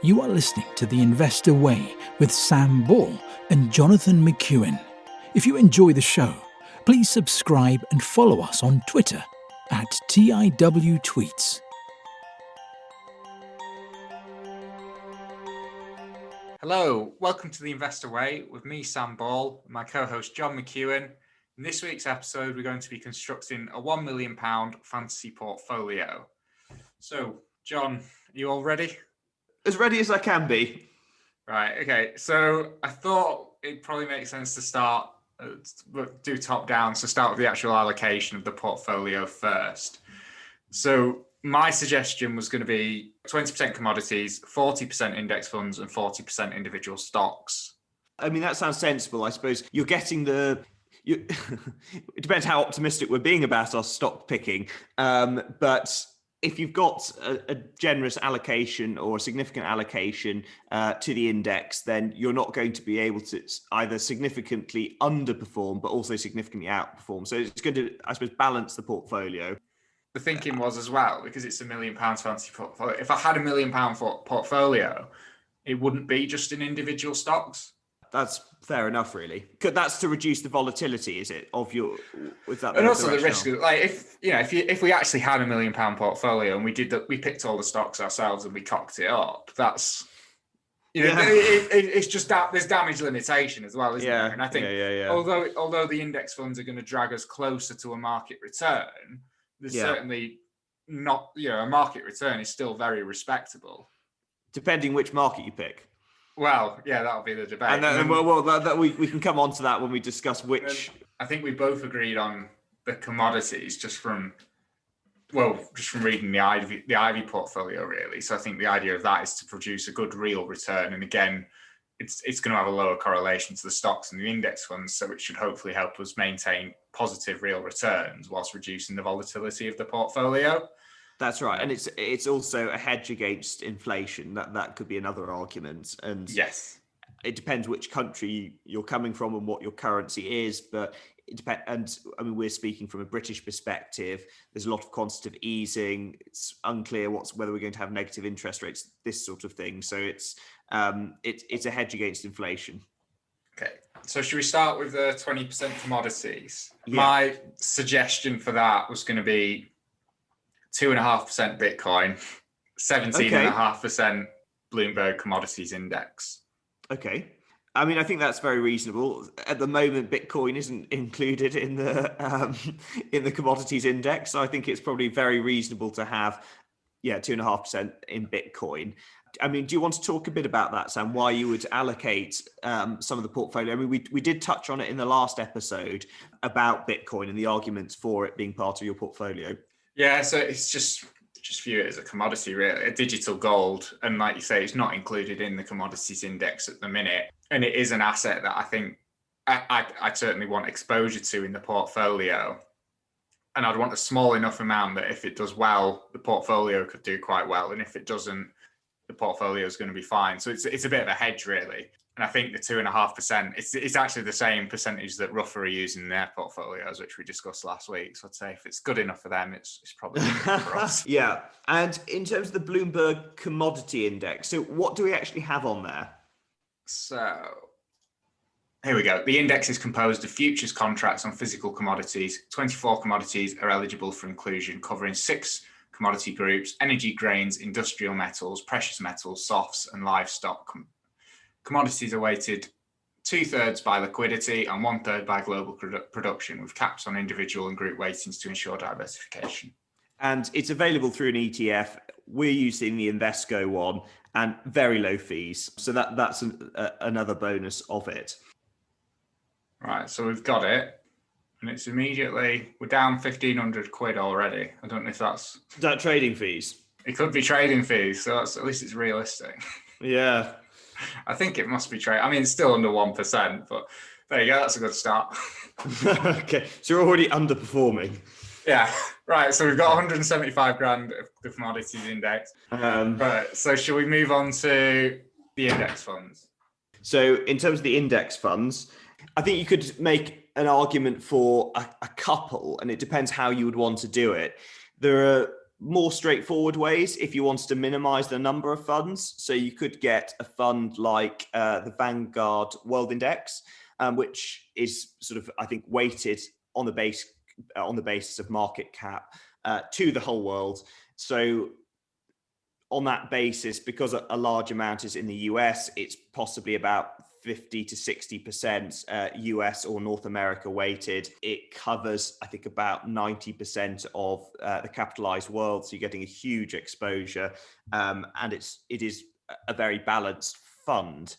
You are listening to The Investor Way with Sam Ball and Jonathan McEwen. If you enjoy the show, please subscribe and follow us on Twitter at TIWTweets. Hello, welcome to The Investor Way with me, Sam Ball, and my co-host John McEwen. In this week's episode, we're going to be constructing a £1 million fantasy portfolio. So, John, you all ready? As ready as I can be. Right, okay. So I thought it'd probably make sense to start, do top down, so start with the actual allocation of the portfolio first. So my suggestion was going to be 20% commodities, 40% index funds, and 40% individual stocks. I mean, that sounds sensible. I suppose you're getting it depends how optimistic we're being about our stock picking. But if you've got a generous allocation or a significant allocation to the index, then you're not going to be able to either significantly underperform, but also significantly outperform. So it's going to, I suppose, balance the portfolio. The thinking was as well, because it's £1 million fantasy portfolio. If I had £1 million portfolio, it wouldn't be just in individual stocks. That's fair enough, really. That's to reduce the volatility, is it? Of your, with that, and also the risk. Like if we actually had £1 million portfolio and we picked all the stocks ourselves and we cocked it up. That's it's just that there's damage limitation as well, isn't there? And I think although the index funds are going to drag us closer to a market return, there's certainly not. A market return is still very respectable, depending which market you pick. Well, yeah, that'll be the debate. And then, we can come on to that when we discuss which. I think we both agreed on the commodities just from reading the Ivy portfolio, really. So I think the idea of that is to produce a good real return. And again, it's going to have a lower correlation to the stocks and the index funds, so it should hopefully help us maintain positive real returns whilst reducing the volatility of the portfolio. That's right, and it's also a hedge against inflation. That could be another argument. And yes, it depends which country you're coming from and what your currency is. But it depends. And I mean, we're speaking from a British perspective. There's a lot of quantitative easing. It's unclear whether we're going to have negative interest rates, this sort of thing. So it's a hedge against inflation. Okay, so should we start with the 20% commodities? Yeah. My suggestion for that was going to be 2.5% Bitcoin, 17.5% Bloomberg Commodities Index. Okay. I mean, I think that's very reasonable. At the moment, Bitcoin isn't included in the commodities index. So I think it's probably very reasonable to have, 2.5% in Bitcoin. I mean, do you want to talk a bit about that, Sam? Why you would allocate some of the portfolio? I mean, we did touch on it in the last episode about Bitcoin and the arguments for it being part of your portfolio. Yeah, so it's just view it as a commodity, really, a digital gold. And like you say, it's not included in the commodities index at the minute. And it is an asset that I think I certainly want exposure to in the portfolio. And I'd want a small enough amount that if it does well, the portfolio could do quite well. And if it doesn't, the portfolio is going to be fine. So it's a bit of a hedge, really. And I think the 2.5%, it's actually the same percentage that Ruffer are using in their portfolios, which we discussed last week. So I'd say if it's good enough for them, it's probably good for us. Yeah. And in terms of the Bloomberg Commodity Index, so what do we actually have on there? So here we go. The index is composed of futures contracts on physical commodities. 24 commodities are eligible for inclusion, covering 6 commodity groups: energy, grains, industrial metals, precious metals, softs, and livestock. Commodities are weighted 2/3 by liquidity and 1/3 by global production, with caps on individual and group weightings to ensure diversification. And it's available through an ETF. We're using the Invesco one, and very low fees. So that's another bonus of it. Right, so we've got it. And it's immediately, we're down 1,500 quid already. I don't know if that's... Is that trading fees? It could be trading fees, so at least it's realistic. Yeah. I think it must be trade. I mean, it's still under 1%, but there you go. That's a good start. Okay, so you're already underperforming. Yeah, right. So we've got 175 grand of the commodities index. Right. So should we move on to the index funds? So in terms of the index funds, I think you could make an argument for a couple, and it depends how you would want to do it. There are more straightforward ways if you wanted to minimize the number of funds. So you could get a fund like the Vanguard World Index, which is sort of, I think, weighted on the basis of market cap to the whole world. So on that basis, because a large amount is in the US, it's possibly about 50 to 60% US or North America weighted. It covers, I think, about 90% of the capitalized world. So you're getting a huge exposure, and it is a very balanced fund.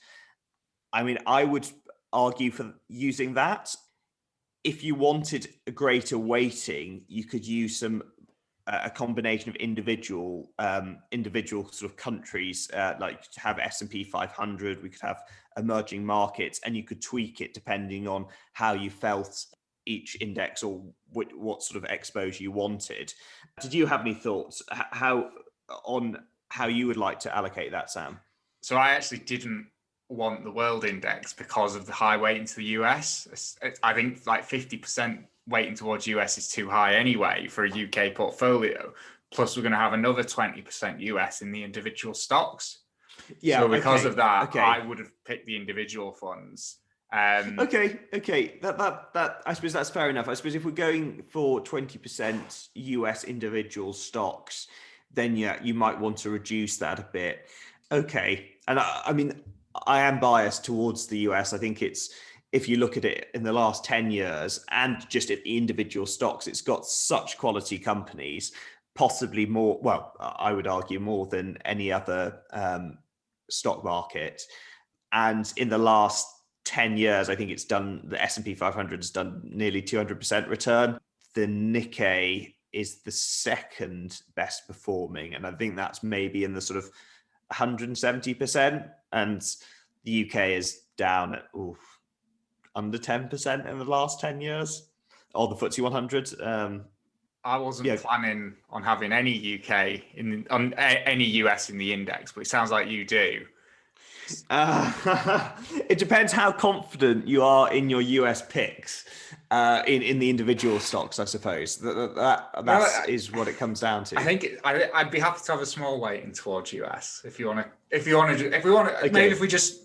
I mean, I would argue for using that. If you wanted a greater weighting, you could use a combination of individual sort of countries, like to have S&P 500, we could have emerging markets, and you could tweak it depending on how you felt each index or what sort of exposure you wanted. Did you have any thoughts on how you would like to allocate that, Sam? So I actually didn't want the world index because of the high weighting to the US. I think like 50% weighting towards US is too high anyway for a UK portfolio. Plus, we're going to have another 20% US in the individual stocks. Yeah. So because of that, I would have picked the individual funds. Okay. That I suppose that's fair enough. I suppose if we're going for 20% US individual stocks, then yeah, you might want to reduce that a bit. Okay. And I mean, I am biased towards the US. I think if you look at it in the last 10 years and just at the individual stocks, it's got such quality companies, possibly more, well, I would argue more than any other stock market. And in the last 10 years, I think the S&P 500 has done nearly 200% return. The Nikkei is the second best performing. And I think that's maybe in the sort of 170%. And the UK is down at under 10% in the last 10 years, or the FTSE 100. I wasn't planning on having any UK on any US in the index, but it sounds like you do. It depends how confident you are in your US picks in the individual stocks, I suppose. That is what it comes down to. I think I'd be happy to have a small weighting towards US if we want to. Maybe if we just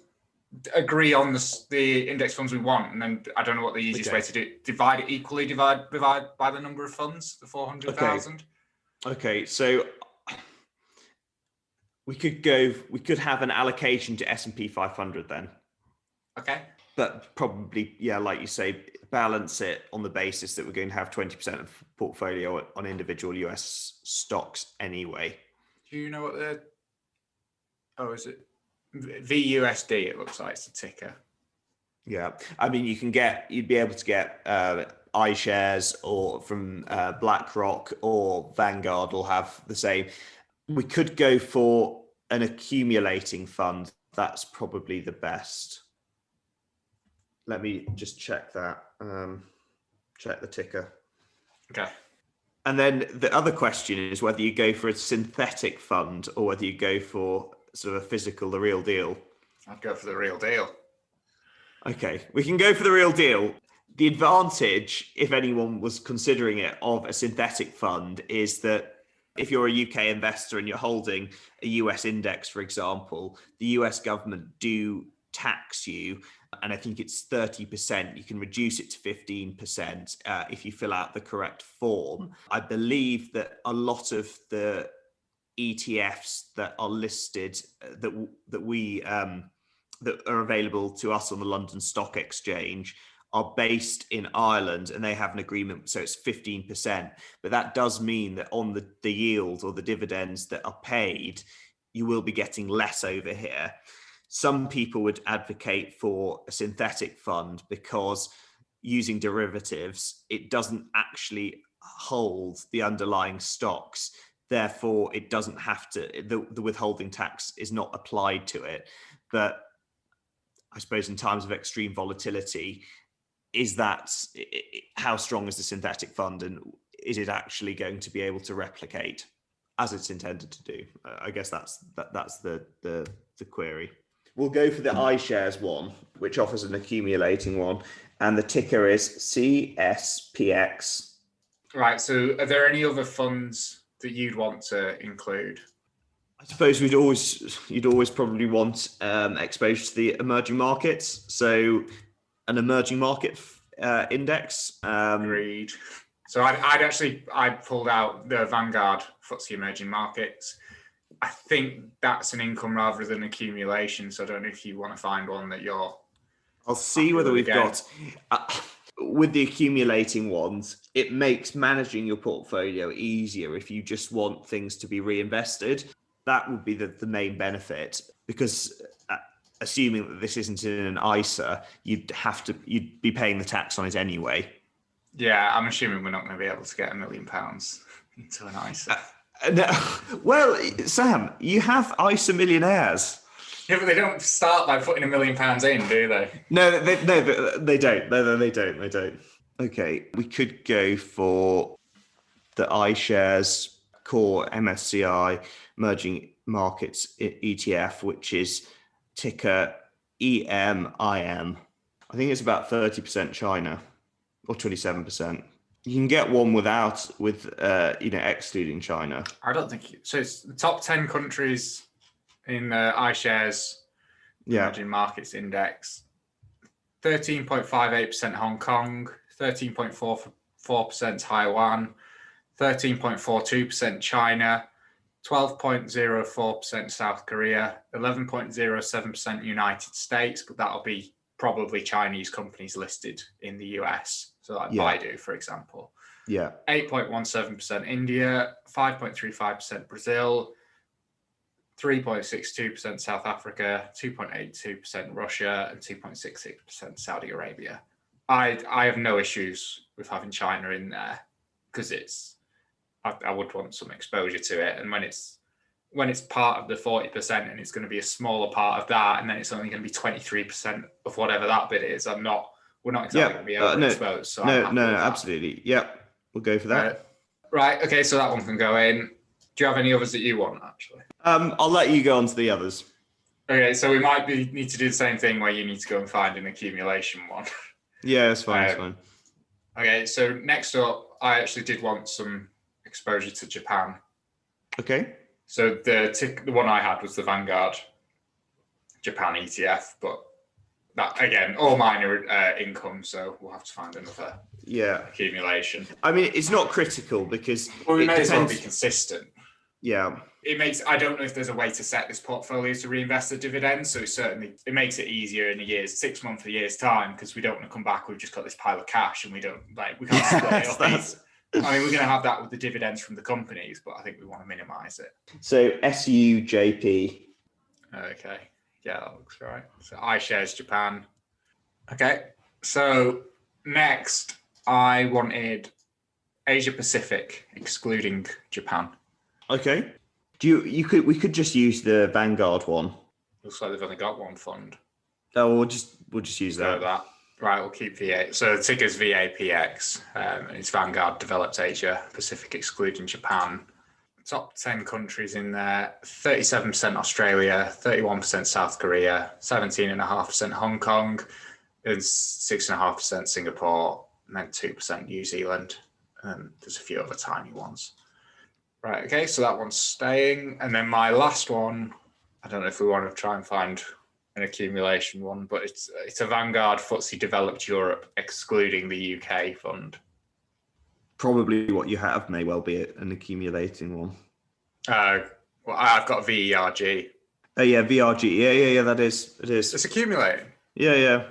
agree on the index funds we want, and then I don't know what the easiest way to do it. Divide by the number of funds, the 400,000. Okay, so we could have an allocation to S&P 500 then. Okay. But probably, yeah, like you say, balance it on the basis that we're going to have 20% of portfolio on individual US stocks anyway. Do you know what is it? VUSD, it looks like it's a ticker. Yeah, I mean, you'd be able to get iShares or from BlackRock, or Vanguard will have the same. We could go for an accumulating fund. That's probably the best. Let me just check that. Check the ticker. Okay. And then the other question is whether you go for a synthetic fund or whether you go for sort of a physical, the real deal. I'd go for the real deal. Okay, we can go for the real deal. The advantage, if anyone was considering it, of a synthetic fund is that if you're a UK investor and you're holding a US index, for example, the US government do tax you, and I think it's 30%. You can reduce it to 15% if you fill out the correct form. I believe that a lot of the ETFs that are listed that are available to us on the London Stock Exchange are based in Ireland, and they have an agreement, so it's 15%. But that does mean that on the yield or the dividends that are paid, you will be getting less over here. Some people would advocate for a synthetic fund because using derivatives, it doesn't actually hold the underlying stocks. Therefore, it doesn't have to, the withholding tax is not applied to it. But I suppose in times of extreme volatility, how strong is the synthetic fund, and is it actually going to be able to replicate as it's intended to do? I guess that's the query. We'll go for the iShares one, which offers an accumulating one, and the ticker is CSPX. Right. So, are there any other funds that you'd want to include? I suppose you'd always probably want exposure to the emerging markets. So an emerging market index. Agreed. So I pulled out the Vanguard FTSE Emerging Markets. I think that's an income rather than accumulation. So I don't know if you want to find one that you're. I'll see whether we've got. With the accumulating ones, it makes managing your portfolio easier if you just want things to be reinvested. That would be the main benefit, because assuming that this isn't in an ISA, you'd be paying the tax on it anyway. Yeah, I'm assuming we're not going to be able to get £1 million into an ISA. No. Well, Sam, you have ISA millionaires. Yeah, but they don't start by putting £1 million in, do they? No, they don't. No, they don't. Okay, we could go for the iShares Core MSCI Emerging Markets ETF, which is ticker EMIM. I think it's about 30% China, or 27%. You can get one excluding China. I don't think so. It's the top 10 countries in the iShares Emerging Markets Index. 13.58% Hong Kong, 13.44% Taiwan, 13.42% China, 12.04% South Korea, 11.07% United States, but that'll be probably Chinese companies listed in the US. So like Baidu, for example. Yeah. 8.17% India, 5.35% Brazil, 3.62% South Africa, 2.82% Russia, and 2.66% Saudi Arabia. I have no issues with having China in there, because I would want some exposure to it. And when it's part of the 40% and it's going to be a smaller part of that, and then it's only going to be 23% of whatever that bit is, we're not exactly going to be overexposed. So absolutely. Yep. We'll go for that. Right. Okay. So that one can go in. Do you have any others that you want, actually? I'll let you go on to the others. Okay. So we might need to do the same thing where you need to go and find an accumulation one. Yeah, that's fine. That's fine. Okay. So next up, I actually did want some exposure to Japan. Okay. So the one I had was the Vanguard Japan ETF, but that, again, all mine are income, so we'll have to find another accumulation. I mean, it's not critical because we may as well be consistent. Yeah. I don't know if there's a way to set this portfolio to reinvest the dividends. So it makes it easier in 6 months, a year's time, because we don't want to come back. We've just got this pile of cash and we can't split it up. I mean, we're going to have that with the dividends from the companies, but I think we want to minimize it. So SUJP. Okay. Yeah, that looks right. So iShares Japan. Okay. So next, I wanted Asia Pacific, excluding Japan. Okay. We could just use the Vanguard one. Looks like they've only got one fund. Oh, we'll just use that. Right, we'll keep VA. So the ticker's VAPX. And it's Vanguard Developed Asia Pacific, excluding Japan. Top 10 countries in there: 37% Australia, 31% South Korea, 17.5% Hong Kong, and 6.5% Singapore, and then 2% New Zealand. And there's a few other tiny ones. Right, okay, so that one's staying. And then my last one, I don't know if we want to try and find an accumulation one, but it's a Vanguard FTSE Developed Europe, excluding the UK fund. Probably what you have may well be an accumulating one. Well, I've got VERG. Oh yeah, VRG. Yeah, that is. It is. It's accumulating. Yeah.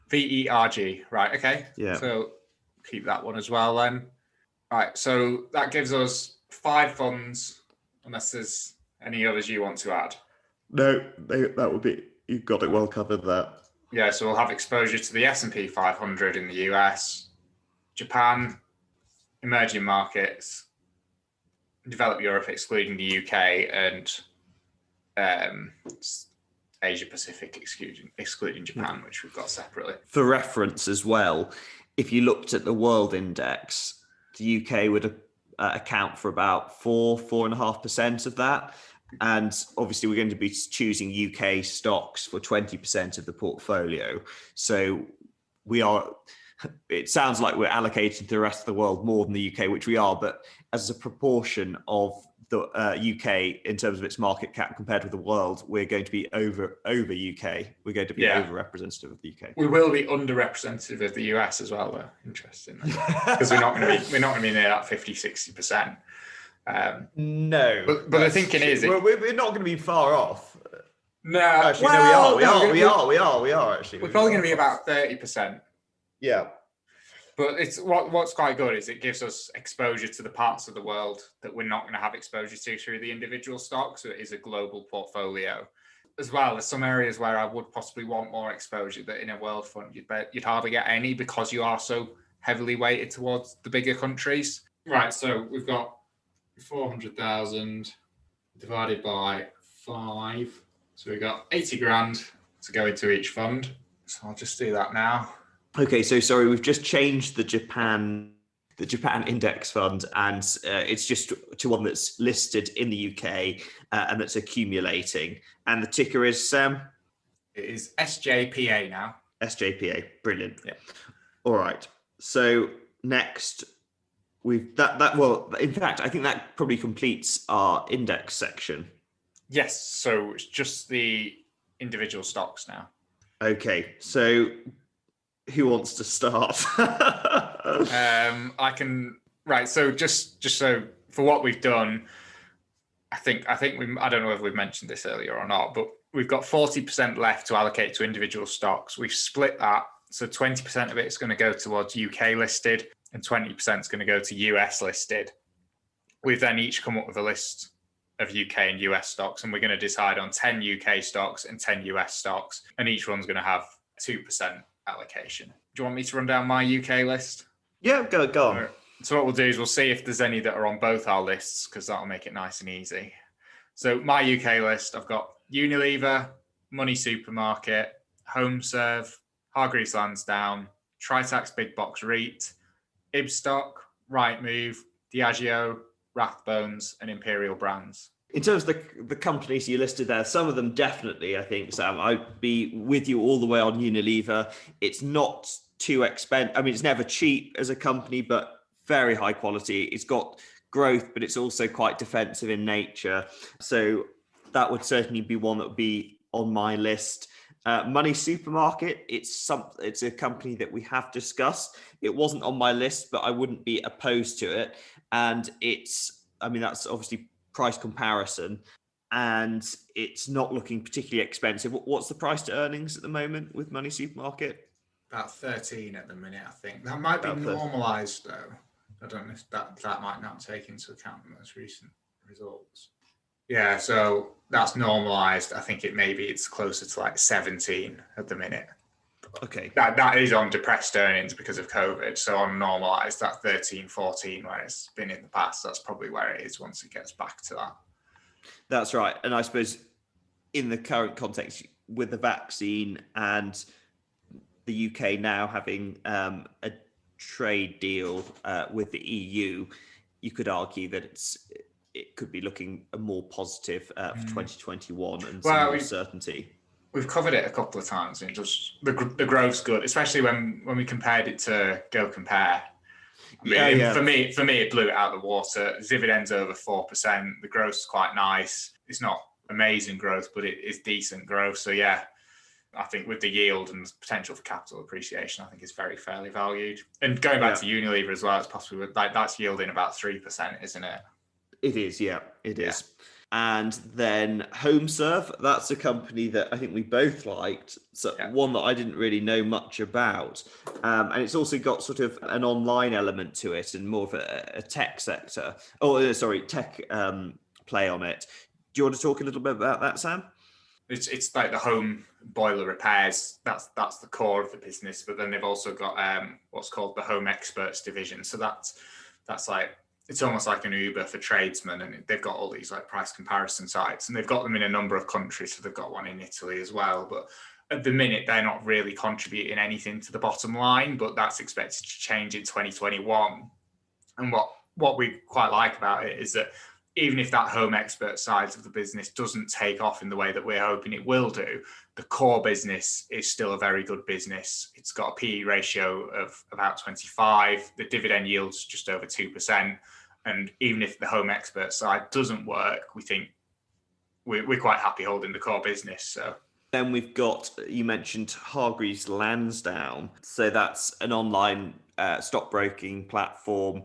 VERG. Right, okay. Yeah. So keep that one as well then. Right, so that gives us 5 funds, unless there's any others you want to add. No, that would be, you've got it well covered that. Yeah, so we'll have exposure to the S&P 500 in the US, Japan, emerging markets, developed Europe excluding the UK, and Asia Pacific excluding Japan, which we've got separately. For reference as well, if you looked at the world index, the UK would account for about 4.5% of that. And obviously we're going to be choosing UK stocks for 20% of the portfolio. So we are, it sounds like we're allocating to the rest of the world more than the UK, which we are, but as a proportion of the UK in terms of its market cap compared with the world, we're going to be over UK. We're going to be over representative of the UK. We will be underrepresentative of the US as well, though. Interesting, because we're not going to be near that 50-60%. No, but the thinking is we're not going to be far off. No, actually, well, no, we are actually. We're probably going to be about 30%. Yeah. But it's what's quite good is it gives us exposure to the parts of the world that we're not going to have exposure to through the individual stocks. So it is a global portfolio. As well, there's some areas where I would possibly want more exposure that in a world fund you'd hardly get any because you are so heavily weighted towards the bigger countries. Right, so we've got 400,000 divided by 5. So we've got 80 grand to go into each fund. So I'll just do that now. Okay, so sorry, we've just changed the Japan index fund, and it's just to one that's listed in the UK and that's accumulating. And the ticker is Sam? It is SJPA now. SJPA, brilliant. Yeah. All right. So next, we've that. Well, in fact, I think that probably completes our index section. Yes. So it's just the individual stocks now. Okay. So who wants to start? I can. Right. So just so for what we've done, I think I don't know if we've mentioned this earlier or not, but we've got 40% left to allocate to individual stocks. We've split that. So 20% of it is going to go towards UK listed and 20% is going to go to US listed. We've then each come up with a list of UK and US stocks, and we're going to decide on 10 UK stocks and 10 US stocks, and each one's going to have 2% allocation. Do you want me to run down my UK list? Yeah, go on. So what we'll do is we'll see if there's any that are on both our lists, because that'll make it nice and easy. So my UK list, I've got Unilever, Money Supermarket, HomeServe, Hargreaves Lansdown, Tritax Big Box REIT, Ibstock, Rightmove, Diageo, Rathbones, and Imperial Brands. In terms of the companies you listed there, some of them definitely, I think, Sam, I'd be with you all the way on Unilever. It's not too expensive. I mean, it's never cheap as a company, but very high quality. It's got growth, but it's also quite defensive in nature. So that would certainly be one that would be on my list. Money Supermarket, it's a company that we have discussed. It wasn't on my list, but I wouldn't be opposed to it. And that's obviously price comparison, and it's not looking particularly expensive. What's the price to earnings at the moment with Money Supermarket? About 13 at the minute, I think. That might be normalised though. I don't know if that might not take into account the most recent results. Yeah, so that's normalised. I think it's closer to like 17 at the minute. Okay. That is on depressed earnings because of COVID. So on normalised, that 13, 14 where it's been in the past, that's probably where it is once it gets back to that. That's right. And I suppose in the current context with the vaccine and the UK now having a trade deal with the EU, you could argue that it could be looking more positive for 2021 and some more certainty. We've covered it a couple of times, and just the growth's good, especially when we compared it to Go Compare. For me, it blew it out of the water. Dividends over 4%. The growth's quite nice. It's not amazing growth, but it is decent growth. So yeah, I think with the yield and the potential for capital appreciation, I think it's very fairly valued. And going back to Unilever as well, it's possibly that's yielding about 3%, isn't it? It is, yeah, it is. And then HomeServe, that's a company that I think we both liked. So one that I didn't really know much about. And it's also got sort of an online element to it and more of a tech sector. Tech play on it. Do you want to talk a little bit about that, Sam? It's like the home boiler repairs. That's the core of the business. But then they've also got what's called the Home Experts division. So that's like, it's almost like an Uber for tradesmen, and they've got all these like price comparison sites, and they've got them in a number of countries. So they've got one in Italy as well. But at the minute, they're not really contributing anything to the bottom line, but that's expected to change in 2021. And what we quite like about it is that even if that home expert side of the business doesn't take off in the way that we're hoping it will do, the core business is still a very good business. It's got a PE ratio of about 25. The dividend yield's just over 2%. And even if the home expert side doesn't work, we think we're quite happy holding the core business. So then we've got, you mentioned Hargreaves Lansdown. So that's an online stockbroking platform,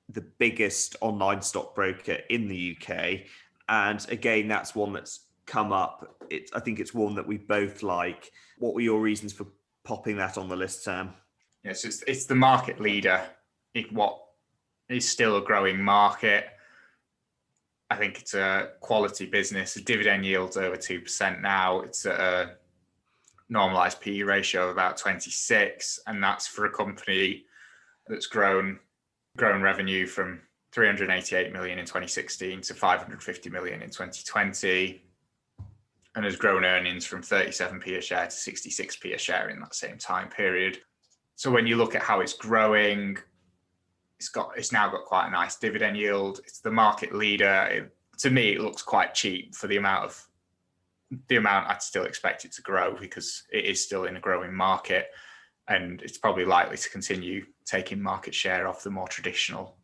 the biggest online stockbroker in the UK. And again, that's one that's come up. I think it's one that we both like. What were your reasons for popping that on the list, Sam? Yes, it's the market leader in what is still a growing market. I think it's a quality business. The dividend yield's over 2% now. It's at a normalized PE ratio of about 26, and that's for a company that's grown revenue from 388 million in 2016 to 550 million in 2020, and has grown earnings from 37p a share to 66p a share in that same time period. So when you look at how it's growing, it's now got quite a nice dividend yield. It's the market leader. To me, it looks quite cheap for the amount I'd still expect it to grow, because it is still in a growing market, and it's probably likely to continue taking market share off the more traditional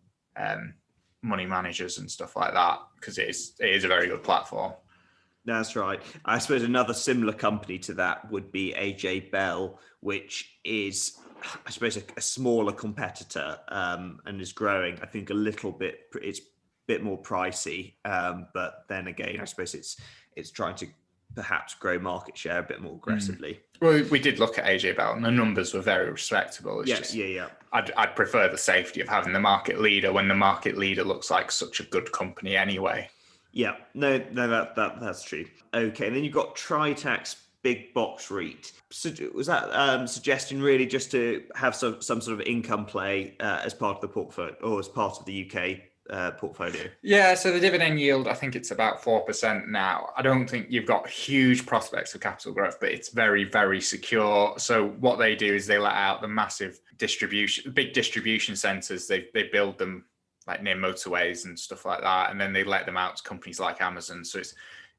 money managers and stuff like that, because it is a very good platform. That's right. I suppose another similar company to that would be AJ Bell, which is, I suppose, a smaller competitor and is growing, I think, a little bit. It's a bit more pricey, but then again, I suppose it's trying to perhaps grow market share a bit more aggressively. Well, we did look at AJ Bell, and the numbers were very respectable. Yeah. I'd prefer the safety of having the market leader when the market leader looks like such a good company anyway. Yeah, no, that's true. Okay, and then you've got Tritax Big Box REIT. So was that suggesting really just to have some sort of income play as part of the portfolio, or as part of the UK portfolio? Yeah, so the dividend yield, I think it's about 4% now. I don't think you've got huge prospects of capital growth, but it's very, very secure. So what they do is they let out the massive big distribution centres. They build them like near motorways and stuff like that, and then they let them out to companies like Amazon. So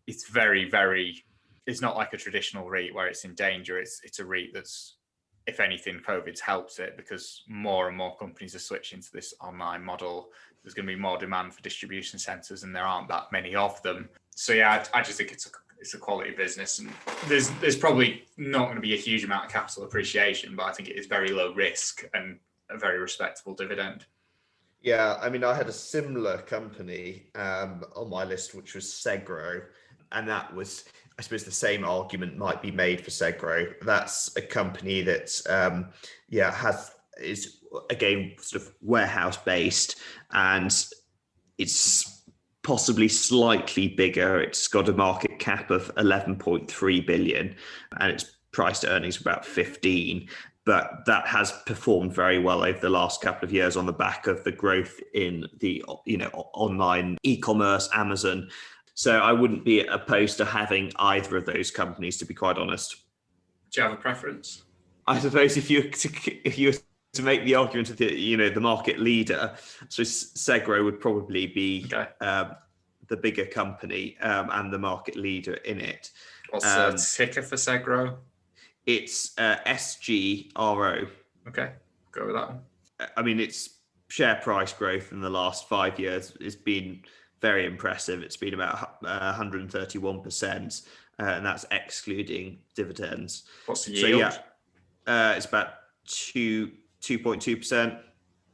it's very, very, it's not like a traditional REIT where it's in danger. It's a REIT that's, if anything, COVID's helped it, because more and more companies are switching to this online model. There's going to be more demand for distribution centres, and there aren't that many of them. So yeah, I just think it's a quality business, and there's probably not going to be a huge amount of capital appreciation, but I think it is very low risk and a very respectable dividend. Yeah, I mean, I had a similar company on my list, which was Segro, and that was, I suppose, the same argument might be made for Segro. That's a company that, is again sort of warehouse based, and it's possibly slightly bigger. It's got a market cap of 11.3 billion, and its price to earnings about 15. But that has performed very well over the last couple of years on the back of the growth in the online e-commerce, Amazon. So I wouldn't be opposed to having either of those companies, to be quite honest. Do you have a preference? I suppose if you were to make the argument of the market leader, so Segro would probably be the bigger company and the market leader in it. What's the ticker for Segro? It's SGRO. Okay, go with that one. I mean, its share price growth in the last 5 years has been very impressive. It's been about 131%, and that's excluding dividends. What's the yield? So yeah, it's about 2.2%.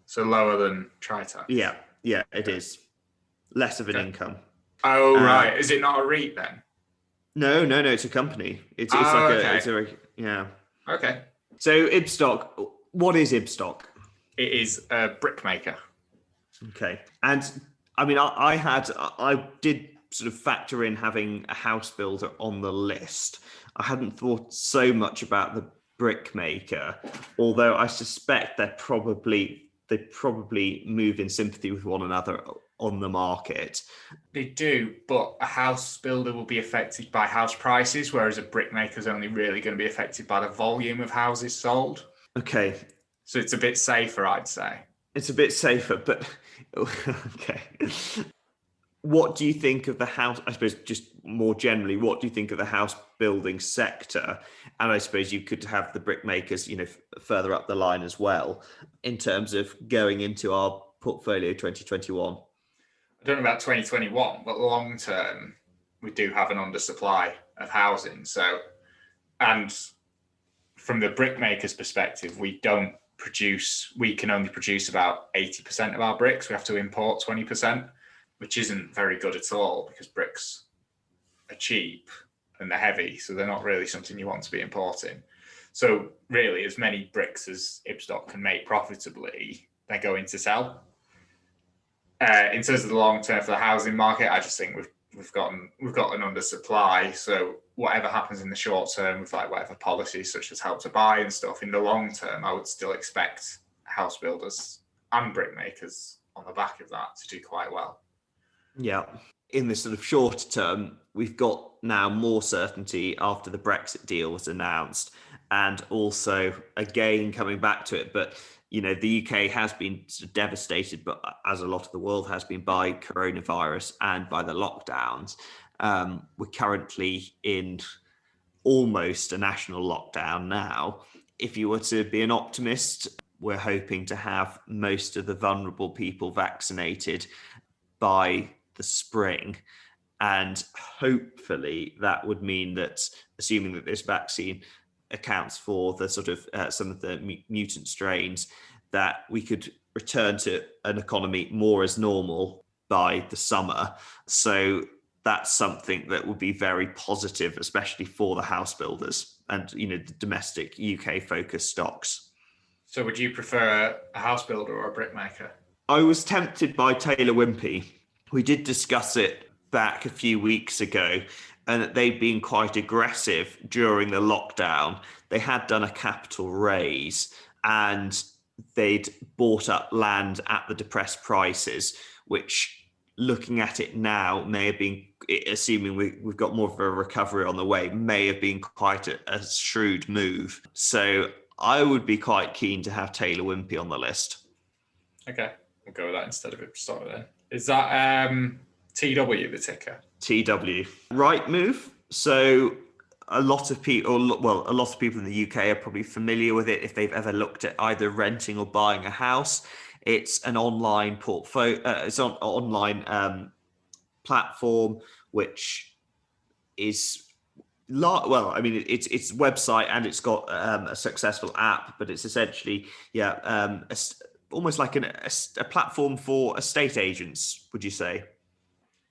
So lower than Tritax. Yeah, it is less of an income. Oh right, is it not a REIT then? No, it's a company. It's yeah. Okay. So Ibstock, what is Ibstock? It is a brick maker. Okay. And I mean, I did sort of factor in having a house builder on the list. I hadn't thought so much about the brick maker, although I suspect they probably move in sympathy with one another on the market. They do, but a house builder will be affected by house prices, whereas a brick maker is only really going to be affected by the volume of houses sold. Okay. So it's a bit safer, I'd say. It's a bit safer, but okay. what do you think of the house? I suppose just more generally, what do you think of the house building sector? And I suppose you could have the brick makers, further up the line as well, in terms of going into our portfolio 2021. I don't know about 2021, but long term, we do have an undersupply of housing. So, and from the brickmaker's perspective, we can only produce about 80% of our bricks. We have to import 20%, which isn't very good at all because bricks are cheap and they're heavy. So they're not really something you want to be importing. So really, as many bricks as Ibstock can make profitably, they're going to sell. In terms of the long term for the housing market, I just think we've got an undersupply. So whatever happens in the short term with like whatever policies such as Help to Buy and stuff, in the long term, I would still expect house builders and brick makers on the back of that to do quite well. Yeah. In the sort of short term, we've got now more certainty after the Brexit deal was announced, and also again coming back to it, but the UK has been sort of devastated, but as a lot of the world has been, by coronavirus and by the lockdowns. We're currently in almost a national lockdown now. If you were to be an optimist, we're hoping to have most of the vulnerable people vaccinated by the spring. And hopefully that would mean that, assuming that this vaccine accounts for the sort of some of the mutant strains, that we could return to an economy more as normal by the summer. So that's something that would be very positive, especially for the house builders and the domestic UK focused stocks. So would you prefer a house builder or a brickmaker? I was tempted by Taylor Wimpey. We did discuss it back a few weeks ago, and that they'd been quite aggressive during the lockdown. They had done a capital raise and they'd bought up land at the depressed prices, which, looking at it now, may have been, assuming we've got more of a recovery on the way, may have been quite a shrewd move. So I would be quite keen to have Taylor Wimpey on the list. Okay, we'll go with that instead of Ibstock then. Is that TW the ticker? TW. Right move. So a lot of people in the UK are probably familiar with it if they've ever looked at either renting or buying a house. It's an online portfolio. It's an online platform which is it's website and it's got a successful app, but it's essentially almost like a platform for estate agents. Would you say?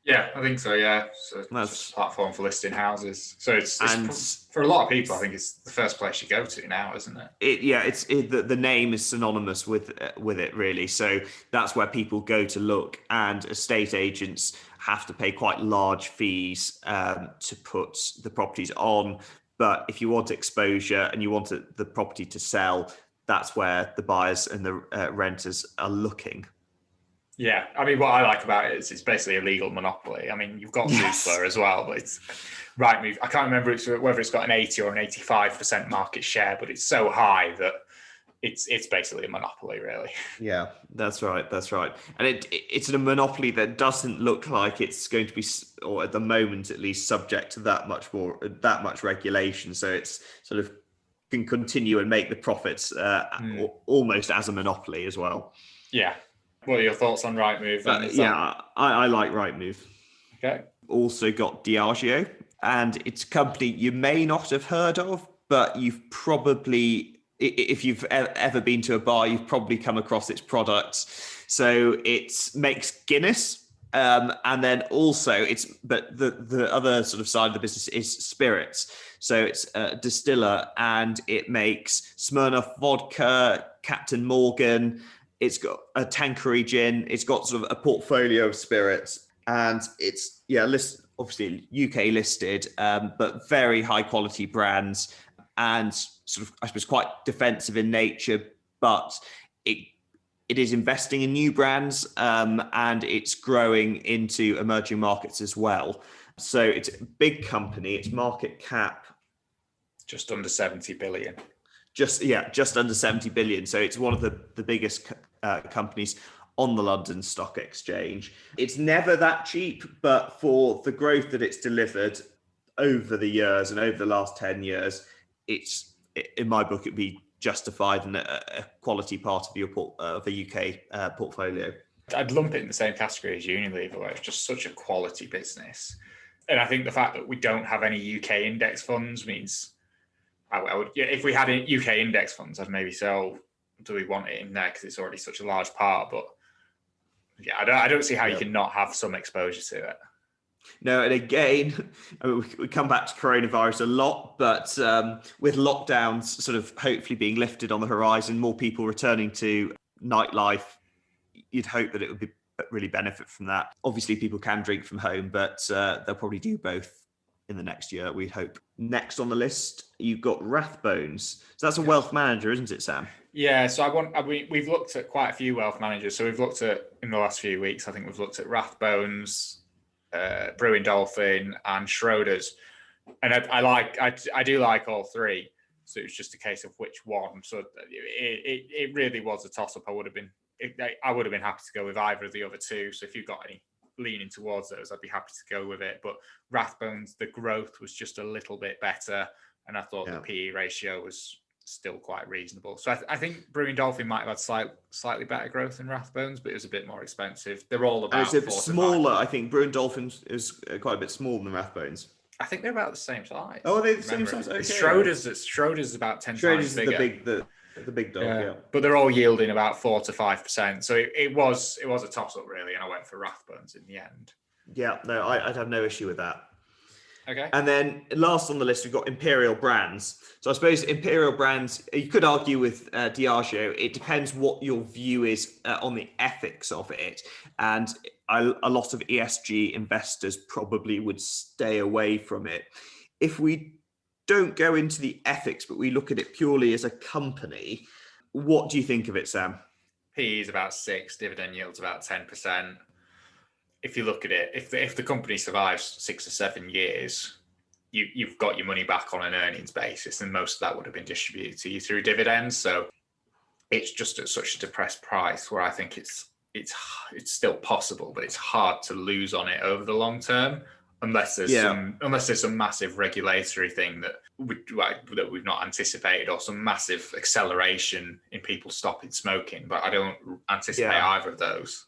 Yeah, I think so. Yeah, so it's just a platform for listing houses. So it's for a lot of people, I think it's the first place you go to now, isn't it? The name is synonymous with it, really. So that's where people go to look, and estate agents have to pay quite large fees to put the properties on. But if you want exposure and you want the property to sell, that's where the buyers and the renters are looking. Yeah, I mean, what I like about it is it's basically a legal monopoly. I mean, you've got Zoopla as well, but it's Rightmove. I can't remember whether it's got an 80 or an 85% market share, but it's so high that it's basically a monopoly, really. Yeah, that's right. And it's a monopoly that doesn't look like it's going to be, or at the moment at least, subject to that much regulation. So it's sort of can continue and make the profits almost as a monopoly as well. Yeah. What are your thoughts on Rightmove? I like Rightmove. Okay. Also got Diageo, and it's a company you may not have heard of, but you've probably, if you've ever been to a bar, you've probably come across its products. So it makes Guinness, and then also the other sort of side of the business is spirits. So it's a distiller, and it makes Smirnoff vodka, Captain Morgan. It's got a Tanqueray gin. It's got sort of a portfolio of spirits, and it's obviously UK listed, but very high quality brands, and sort of, I suppose, quite defensive in nature. But it is investing in new brands, and it's growing into emerging markets as well. So it's a big company. Its market cap just under 70 billion. Just under 70 billion. So it's one of the biggest companies on the London Stock Exchange. It's never that cheap, but for the growth that it's delivered over the years and over the last 10 years, it's, in my book, it'd be justified and a quality part of your of a UK portfolio. I'd lump it in the same category as Unilever, where it's just such a quality business. And I think the fact that we don't have any UK index funds means I would, if we had UK index funds, I'd maybe say, oh, do we want it in there because it's already such a large part? But yeah, I don't see how you can not have some exposure to it. No, and again, I mean, we come back to coronavirus a lot, but with lockdowns sort of hopefully being lifted on the horizon, more people returning to nightlife, you'd hope that it would really benefit from that. Obviously, people can drink from home, but they'll probably do both in the next year, we'd hope. Next on the list, you've got Rathbones. So that's a wealth manager, isn't it, Sam? Yeah, so we've looked at quite a few wealth managers. So we've looked at, in the last few weeks, I think we've looked at Rathbones, Brewing Dolphin, and Schroders. And I do like all three. So it was just a case of which one. So it really was a toss-up. I would have been happy to go with either of the other two. So if you've got any leaning towards those, I'd be happy to go with it. But Rathbones, the growth was just a little bit better, and I thought the PE ratio was still quite reasonable. So I think Brewing Dolphin might have had slightly better growth than Rathbones, but it was a bit more expensive. They're all about, and it's a bit smaller. I think Brewing Dolphin is quite a bit smaller than Rathbones. I think they're about the same size. Oh, are they the same size? Okay. Schroders is about 10 times bigger. Schroders is the big dog, yeah. But they're all yielding about 4 to 5%. So it was a toss-up, really, and I went for Rathbones in the end. Yeah, no, I'd have no issue with that. Okay. And then last on the list, we've got Imperial Brands. So I suppose Imperial Brands, you could argue with Diageo, it depends what your view is on the ethics of it. And a lot of ESG investors probably would stay away from it. If we don't go into the ethics, but we look at it purely as a company, what do you think of it, Sam? PE is about 6, dividend yield's about 10%. If you look at it, if the company survives 6 or 7 years, you've got your money back on an earnings basis, and most of that would have been distributed to you through dividends. So it's just at such a depressed price where I think it's still possible, but it's hard to lose on it over the long term. Unless there's some massive regulatory thing that we've not anticipated, or some massive acceleration in people stopping smoking. But I don't anticipate either of those.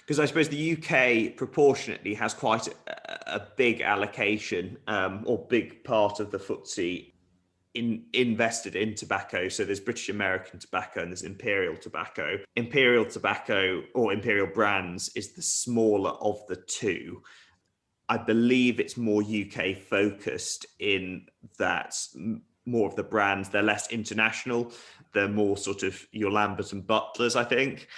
Because I suppose the UK proportionately has quite a big allocation or big part of the FTSE invested in tobacco. So there's British American tobacco and there's Imperial tobacco. Imperial tobacco, or Imperial Brands, is the smaller of the two. I believe it's more UK focused in that more of the brands, they're less international. They're more sort of your Lambert and Butlers, I think.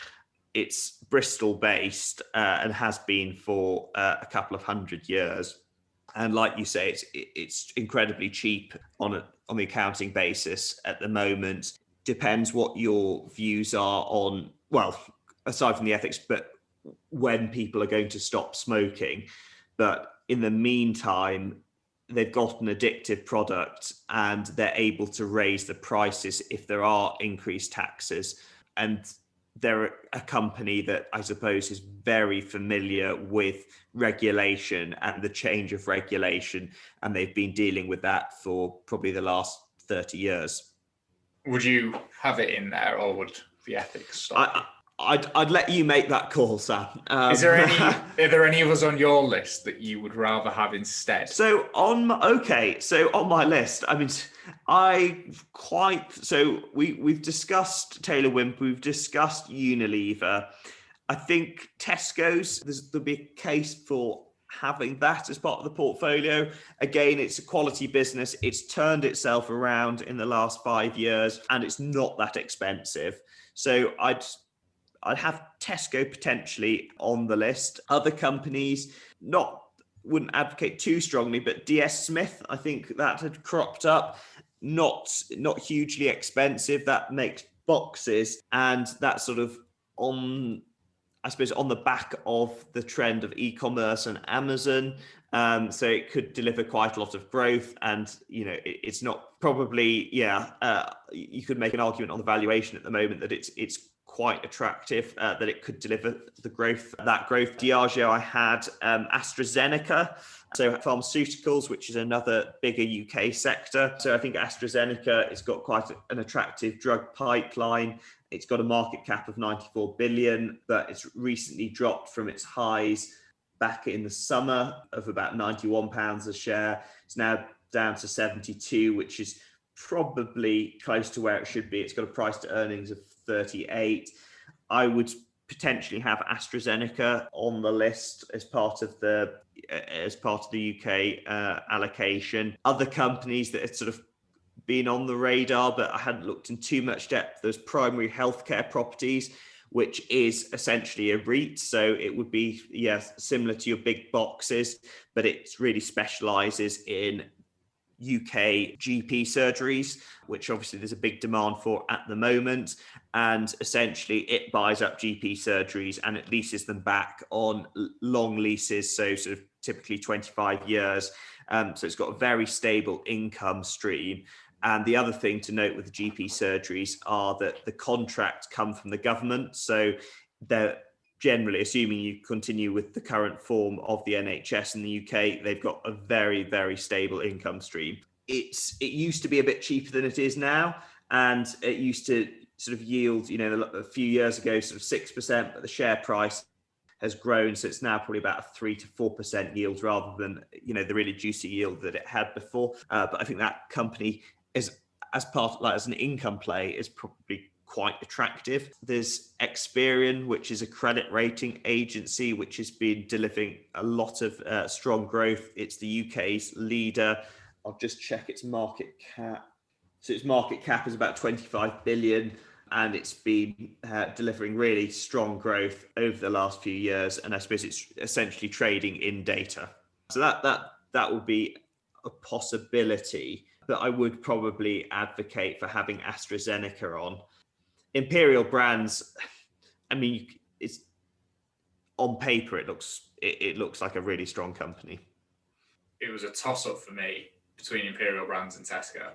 It's Bristol based and has been for a couple of 100 years. And like you say, it's incredibly cheap on the accounting basis at the moment. Depends what your views are on, well, aside from the ethics, but when people are going to stop smoking. But in the meantime, they've got an addictive product and they're able to raise the prices if there are increased taxes. And they're a company that I suppose is very familiar with regulation and the change of regulation. And they've been dealing with that for probably the last 30 years. Would you have it in there, or would the ethics stop? I'd let you make that call, Sam. Are there any of us on your list that you would rather have instead? So on my list, I mean, we've discussed Taylor Wimpey, we've discussed Unilever. I think Tesco's, there'll be a case for having that as part of the portfolio. Again, it's a quality business. It's turned itself around in the last 5 years and it's not that expensive. So I'd have Tesco potentially on the list. Other companies, wouldn't advocate too strongly, but DS Smith, I think that had cropped up. Not hugely expensive. That makes boxes, and that's sort of on the back of the trend of e-commerce and Amazon. So it could deliver quite a lot of growth, and it's not probably you could make an argument on the valuation at the moment that it's quite attractive, that it could deliver that growth. Diageo, I had AstraZeneca, so pharmaceuticals, which is another bigger UK sector. So I think AstraZeneca has got quite an attractive drug pipeline. It's got a market cap of 94 billion, but it's recently dropped from its highs back in the summer of about £91 a share. It's now down to 72, which is probably close to where it should be. It's got a price to earnings of 38. I would potentially have AstraZeneca on the list as part of the UK allocation. Other companies that have sort of been on the radar, but I hadn't looked in too much depth. There's Primary Healthcare Properties, which is essentially a REIT. So it would be, similar to your big boxes, but it really specializes in UK GP surgeries, which obviously there's a big demand for at the moment. And essentially it buys up GP surgeries and it leases them back on long leases, so sort of typically 25 years. So it's got a very stable income stream. And the other thing to note with the GP surgeries are that the contracts come from the government. So they're generally, assuming you continue with the current form of the NHS in the UK, they've got a very, very stable income stream. It used to be a bit cheaper than it is now. And it used to sort of yield, a few years ago, sort of 6%, but the share price has grown. So it's now probably about a 3 to 4% yield rather than, the really juicy yield that it had before. But I think that company is, as an income play, is probably quite attractive. There's Experian, which is a credit rating agency, which has been delivering a lot of strong growth. It's the UK's leader. I'll just check its market cap. So its market cap is about 25 billion, and it's been delivering really strong growth over the last few years. And I suppose it's essentially trading in data. So that would be a possibility, but I would probably advocate for having AstraZeneca on. Imperial Brands, I mean, it's on paper, it looks like a really strong company. It was a toss-up for me between Imperial Brands and Tesco.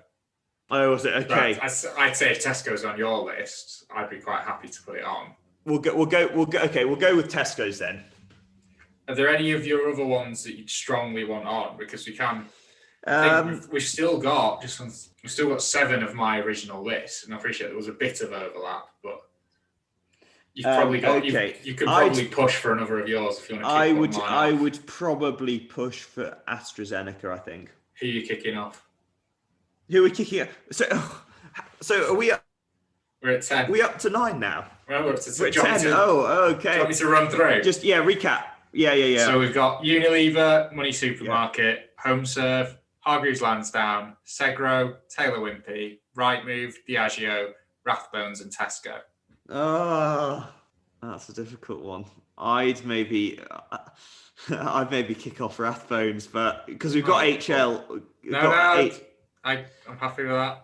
Oh, was it? Okay. But I'd say if Tesco's on your list, I'd be quite happy to put it on. We'll go with Tesco's then. Are there any of your other ones that you'd strongly want on? Because we can. We've still got 7 of my original list, and I appreciate there was a bit of overlap, but you've probably got. Okay. You could probably push for another of yours if you want to kick one I would probably push for AstraZeneca, I think. Who are you kicking off? Who are we kicking off? So are we up? We're at 10. We're up to 9 now. Well, we're up to 10. Okay. Do you want me to run through? Just recap. Yeah. So we've got Unilever, Money Supermarket, HomeServe, Hargreaves Lansdown, Segro, Taylor Wimpey, Rightmove, Diageo, Rathbones, and Tesco. Oh, that's a difficult one. I'd maybe kick off Rathbones, but because we've got HL. I'm happy with that.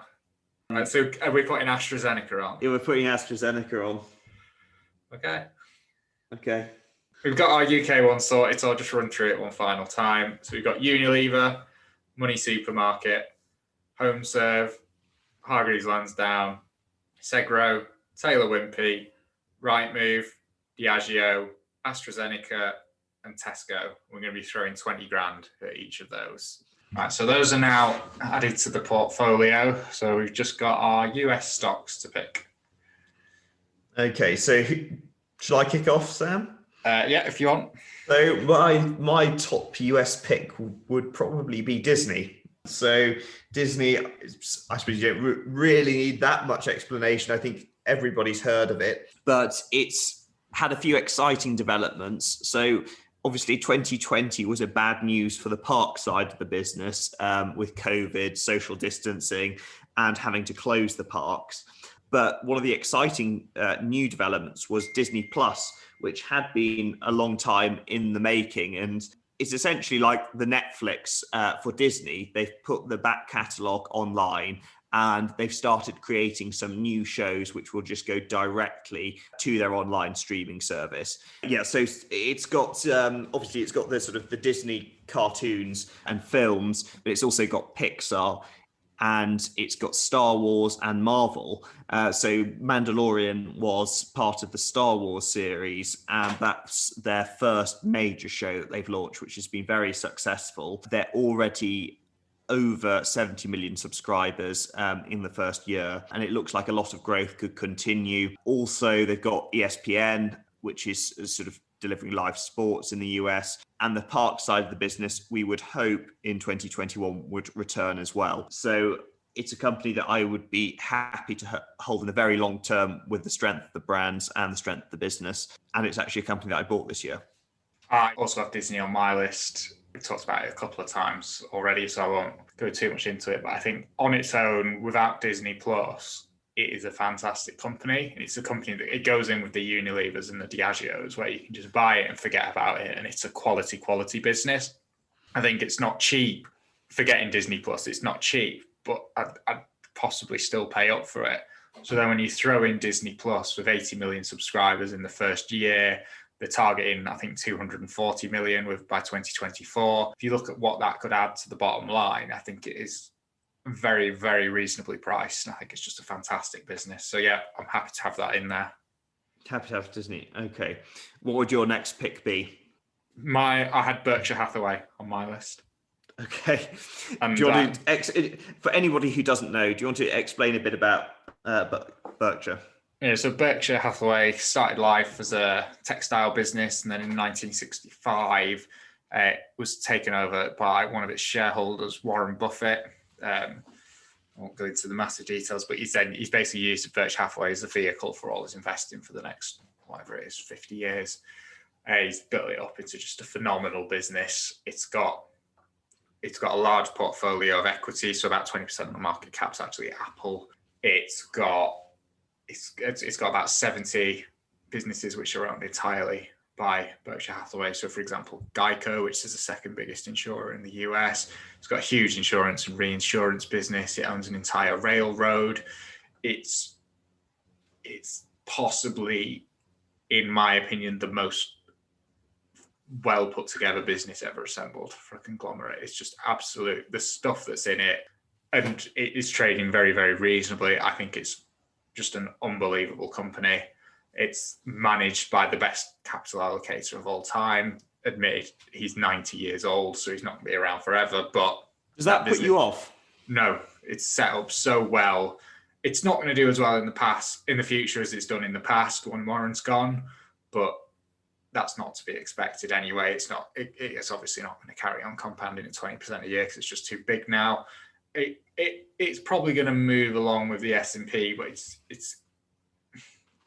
Right, so are we putting AstraZeneca on? Yeah, we're putting AstraZeneca on. Okay. We've got our UK one sorted, so I'll just run through it one final time. So we've got Unilever, Money Supermarket, HomeServe, Hargreaves Lansdown, Segro, Taylor Wimpey, Rightmove, Diageo, AstraZeneca, and Tesco. We're going to be throwing 20 grand at each of those. Right, so those are now added to the portfolio. So we've just got our US stocks to pick. Okay, so should I kick off, Sam? Yeah, if you want. So my top US pick would probably be Disney. So Disney, I suppose you don't really need that much explanation. I think everybody's heard of it, but it's had a few exciting developments. So obviously 2020 was a bad news for the park side of the business, with COVID, social distancing, and having to close the parks. But one of the exciting new developments was Disney Plus, which had been a long time in the making. And it's essentially like the Netflix for Disney. They've put the back catalogue online and they've started creating some new shows which will just go directly to their online streaming service. Yeah, so it's got, obviously it's got the sort of the Disney cartoons and films, but it's also got Pixar. and it's got Star Wars and Marvel. So Mandalorian was part of the Star Wars series, and that's their first major show that they've launched, which has been very successful. They're already over 70 million subscribers in the first year, and it looks like a lot of growth could continue. Also, they've got ESPN, which is sort of delivering live sports in the US, and the park side of the business, we would hope in 2021 would return as well. So it's a company that I would be happy to hold in the very long term with the strength of the brands and the strength of the business. And it's actually a company that I bought this year. I also have Disney on my list. We've talked about it a couple of times already, so I won't go too much into it. But I think on its own, without Disney Plus, it is a fantastic company. It's a company that it goes in with the Unilevers and the Diageos, where you can just buy it and forget about it, and it's a quality business. I think it's not cheap. Forgetting Disney Plus, it's not cheap, but I'd possibly still pay up for it. So then when you throw in Disney Plus with 80 million subscribers in the first year, they're targeting, I think, 240 million by 2024. If you look at what that could add to the bottom line, I think it is very, very reasonably priced. And I think it's just a fantastic business. So yeah, I'm happy to have that in there. Happy to have Disney. Okay. What would your next pick be? I had Berkshire Hathaway on my list. Okay. And do you want to, for anybody who doesn't know, do you want to explain a bit about Berkshire? Yeah, so Berkshire Hathaway started life as a textile business, and then in 1965, it was taken over by one of its shareholders, Warren Buffett. I won't go into the massive details, but he's basically used Berkshire Hathaway as a vehicle for all his investing for the next, whatever it is, 50 years. He's built it up into just a phenomenal business. It's got a large portfolio of equity, so about 20% of the market cap's actually Apple. It's got about 70 businesses which are owned entirely by Berkshire Hathaway. So, for example, Geico, which is the second biggest insurer in the US, it's got a huge insurance and reinsurance business. It owns an entire railroad. It's possibly, in my opinion, the most well put together business ever assembled for a conglomerate. It's just absolute, the stuff that's in it, and it is trading very, very reasonably. I think it's just an unbelievable company. It's managed by the best capital allocator of all time. Admitted he's 90 years old, so he's not going to be around forever. But does that put you off? No, it's set up so well. It's not going to do as well in the future as it's done in the past when Warren's gone, but that's not to be expected anyway. It's obviously not going to carry on compounding at 20% a year because it's just too big now. It's probably going to move along with the S&P, but it's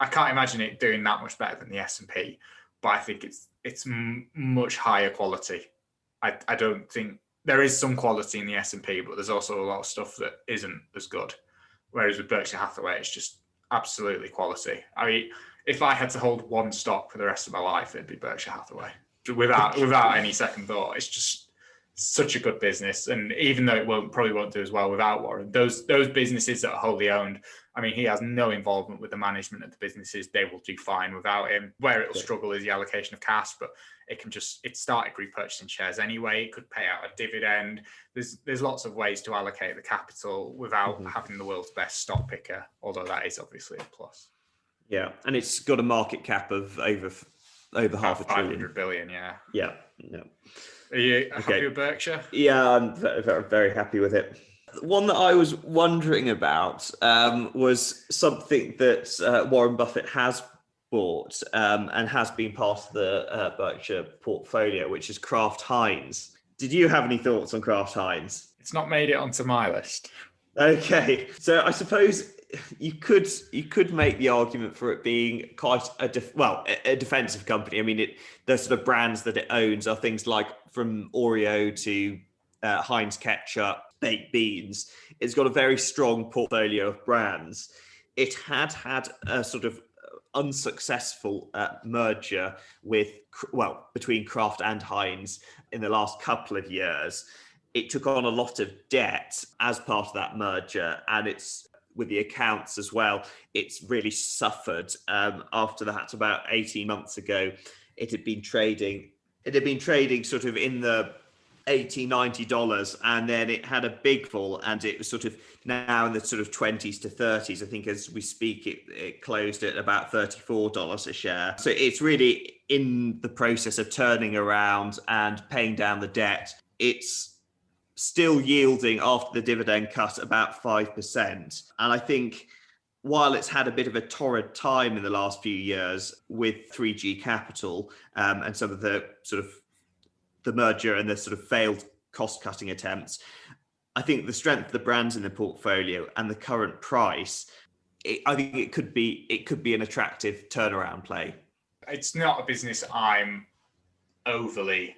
I can't imagine it doing that much better than the S&P, but I think it's much higher quality. I don't think there is some quality in the S&P, but there's also a lot of stuff that isn't as good. Whereas with Berkshire Hathaway, it's just absolutely quality. I mean, if I had to hold one stock for the rest of my life, it'd be Berkshire Hathaway without any second thought. It's just such a good business, and even though it probably won't do as well without Warren, those businesses that are wholly owned, I mean, he has no involvement with the management of the businesses. They will do fine without him. Where it'll struggle is the allocation of cash, but it started repurchasing shares anyway. It could pay out a dividend. There's lots of ways to allocate the capital without having the world's best stock picker, although that is obviously a plus. Yeah, and it's got a market cap of over half a trillion. 500 billion, yeah. Yeah, no. Are you happy with Berkshire? Yeah, I'm very, very, very happy with it. One that I was wondering about was something that Warren Buffett has bought and has been part of the Berkshire portfolio, which is Kraft Heinz. Did you have any thoughts on Kraft Heinz? It's not made it onto my list. Okay, so I suppose you could make the argument for it being quite a defensive company. I mean, the sort of brands that it owns are things like from Oreo to Heinz ketchup, baked beans. It's got a very strong portfolio of brands. It had a sort of unsuccessful merger between Kraft and Heinz in the last couple of years. It took on a lot of debt as part of that merger, and it's with the accounts as well, it's really suffered after that. About 18 months ago, it had been trading sort of in the $80-90, and then it had a big fall, and it was sort of now in the sort of 20s to 30s. I think as we speak, it closed at about $34 a share. So it's really in the process of turning around and paying down the debt. It's still yielding after the dividend cut about 5%. And I think while it's had a bit of a torrid time in the last few years with 3G Capital and some of the sort of the merger and the sort of failed cost-cutting attempts, I think the strength of the brands in the portfolio and the current price, I think it could be an attractive turnaround play. It's not a business I'm overly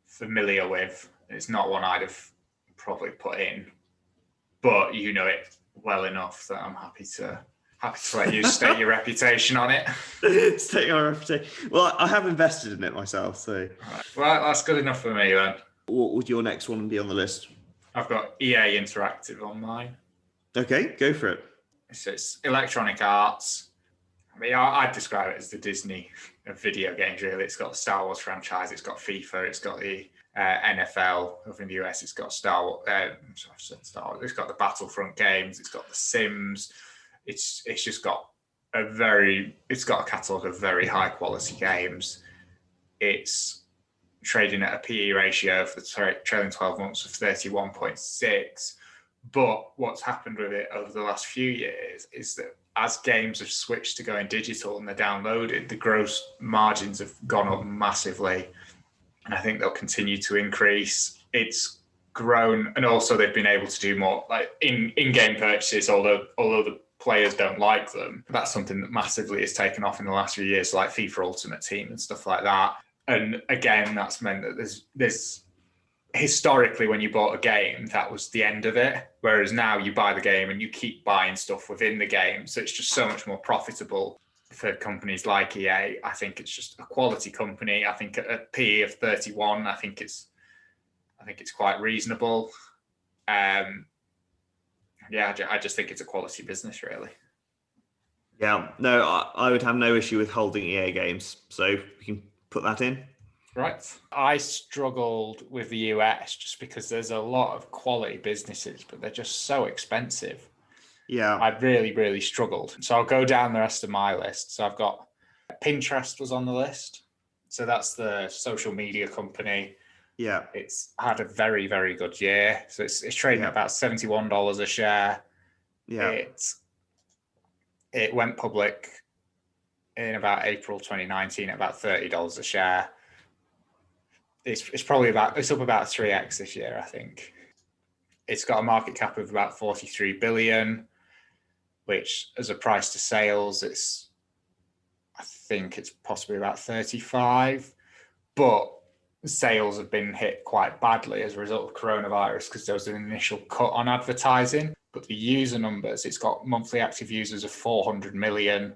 familiar with. It's not one I'd have probably put in, but you know it well enough that I'm happy to let you state your reputation on it. State your reputation. Well, I have invested in it myself, so. Right. Well, that's good enough for me then. What would your next one be on the list? I've got EA Interactive on mine. Okay, go for it. So it's Electronic Arts. I mean, I'd describe it as the Disney of video games, really. It's got the Star Wars franchise, it's got FIFA, it's got the NFL over in the US, it's got Star Wars, it's got the Battlefront games, it's got the Sims. It's just got it's got a catalogue of very high quality games. It's trading at a PE ratio for the trailing 12 months of 31.6. But what's happened with it over the last few years is that as games have switched to going digital and they're downloaded, the gross margins have gone up massively. And I think they'll continue to increase. It's grown, and also they've been able to do more like in-game purchases, although the players don't like them. That's something that massively has taken off in the last few years, like FIFA Ultimate Team and stuff like that. And again, that's meant that there's historically, when you bought a game, that was the end of it. Whereas now you buy the game and you keep buying stuff within the game. So it's just so much more profitable for companies like EA. I think it's just a quality company. I think at a PE of 31, I think it's quite reasonable. I just think it's a quality business, really. Yeah, no, I would have no issue with holding EA games. So we can put that in. Right. I struggled with the US just because there's a lot of quality businesses, but they're just so expensive. Yeah. I really, really struggled. So I'll go down the rest of my list. So I've got Pinterest was on the list. So that's the social media company. Yeah. It's had a very, very good year. So it's trading at about $71 a share. Yeah. It went public in about April 2019 at about $30 a share. It's up about 3x this year, I think. It's got a market cap of about 43 billion, which as a price to sales, I think it's possibly about 35. But sales have been hit quite badly as a result of coronavirus because there was an initial cut on advertising. But the user numbers, it's got monthly active users of 400 million.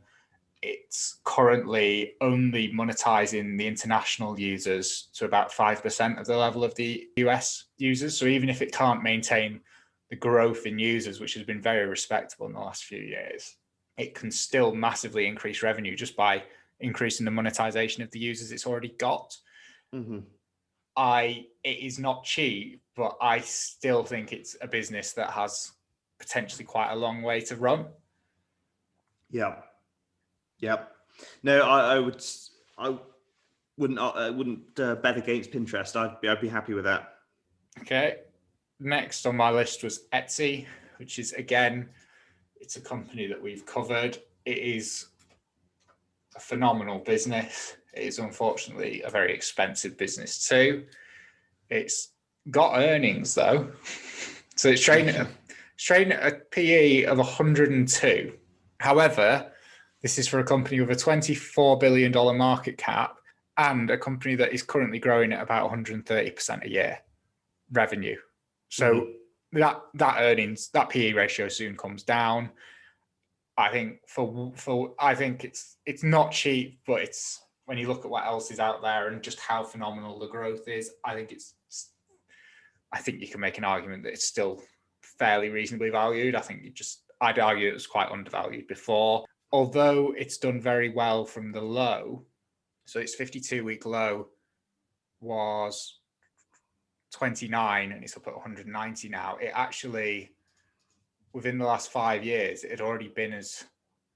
It's currently only monetizing the international users to about 5% of the level of the US users. So even if it can't maintain the growth in users, which has been very respectable in the last few years, it can still massively increase revenue just by increasing the monetization of the users it's already got. Mm-hmm. It is not cheap, but I still think it's a business that has potentially quite a long way to run. Yeah. Yep. No, I wouldn't bet against Pinterest. I'd be happy with that. Okay. Next on my list was Etsy, which is, again, it's a company that we've covered. It is a phenomenal business. It is unfortunately a very expensive business too. It's got earnings though. So it's trading at a PE of 102. However, this is for a company with a $24 billion market cap and a company that is currently growing at about 130% a year revenue. So that earnings, that PE ratio soon comes down. I think I think it's not cheap, but it's when you look at what else is out there and just how phenomenal the growth is, I think you can make an argument that it's still fairly reasonably valued. I'd argue it was quite undervalued before. Although it's done very well from the low, so its 52-week low was 29 and it's up at 190 now. It actually, within the last 5 years, it had already been as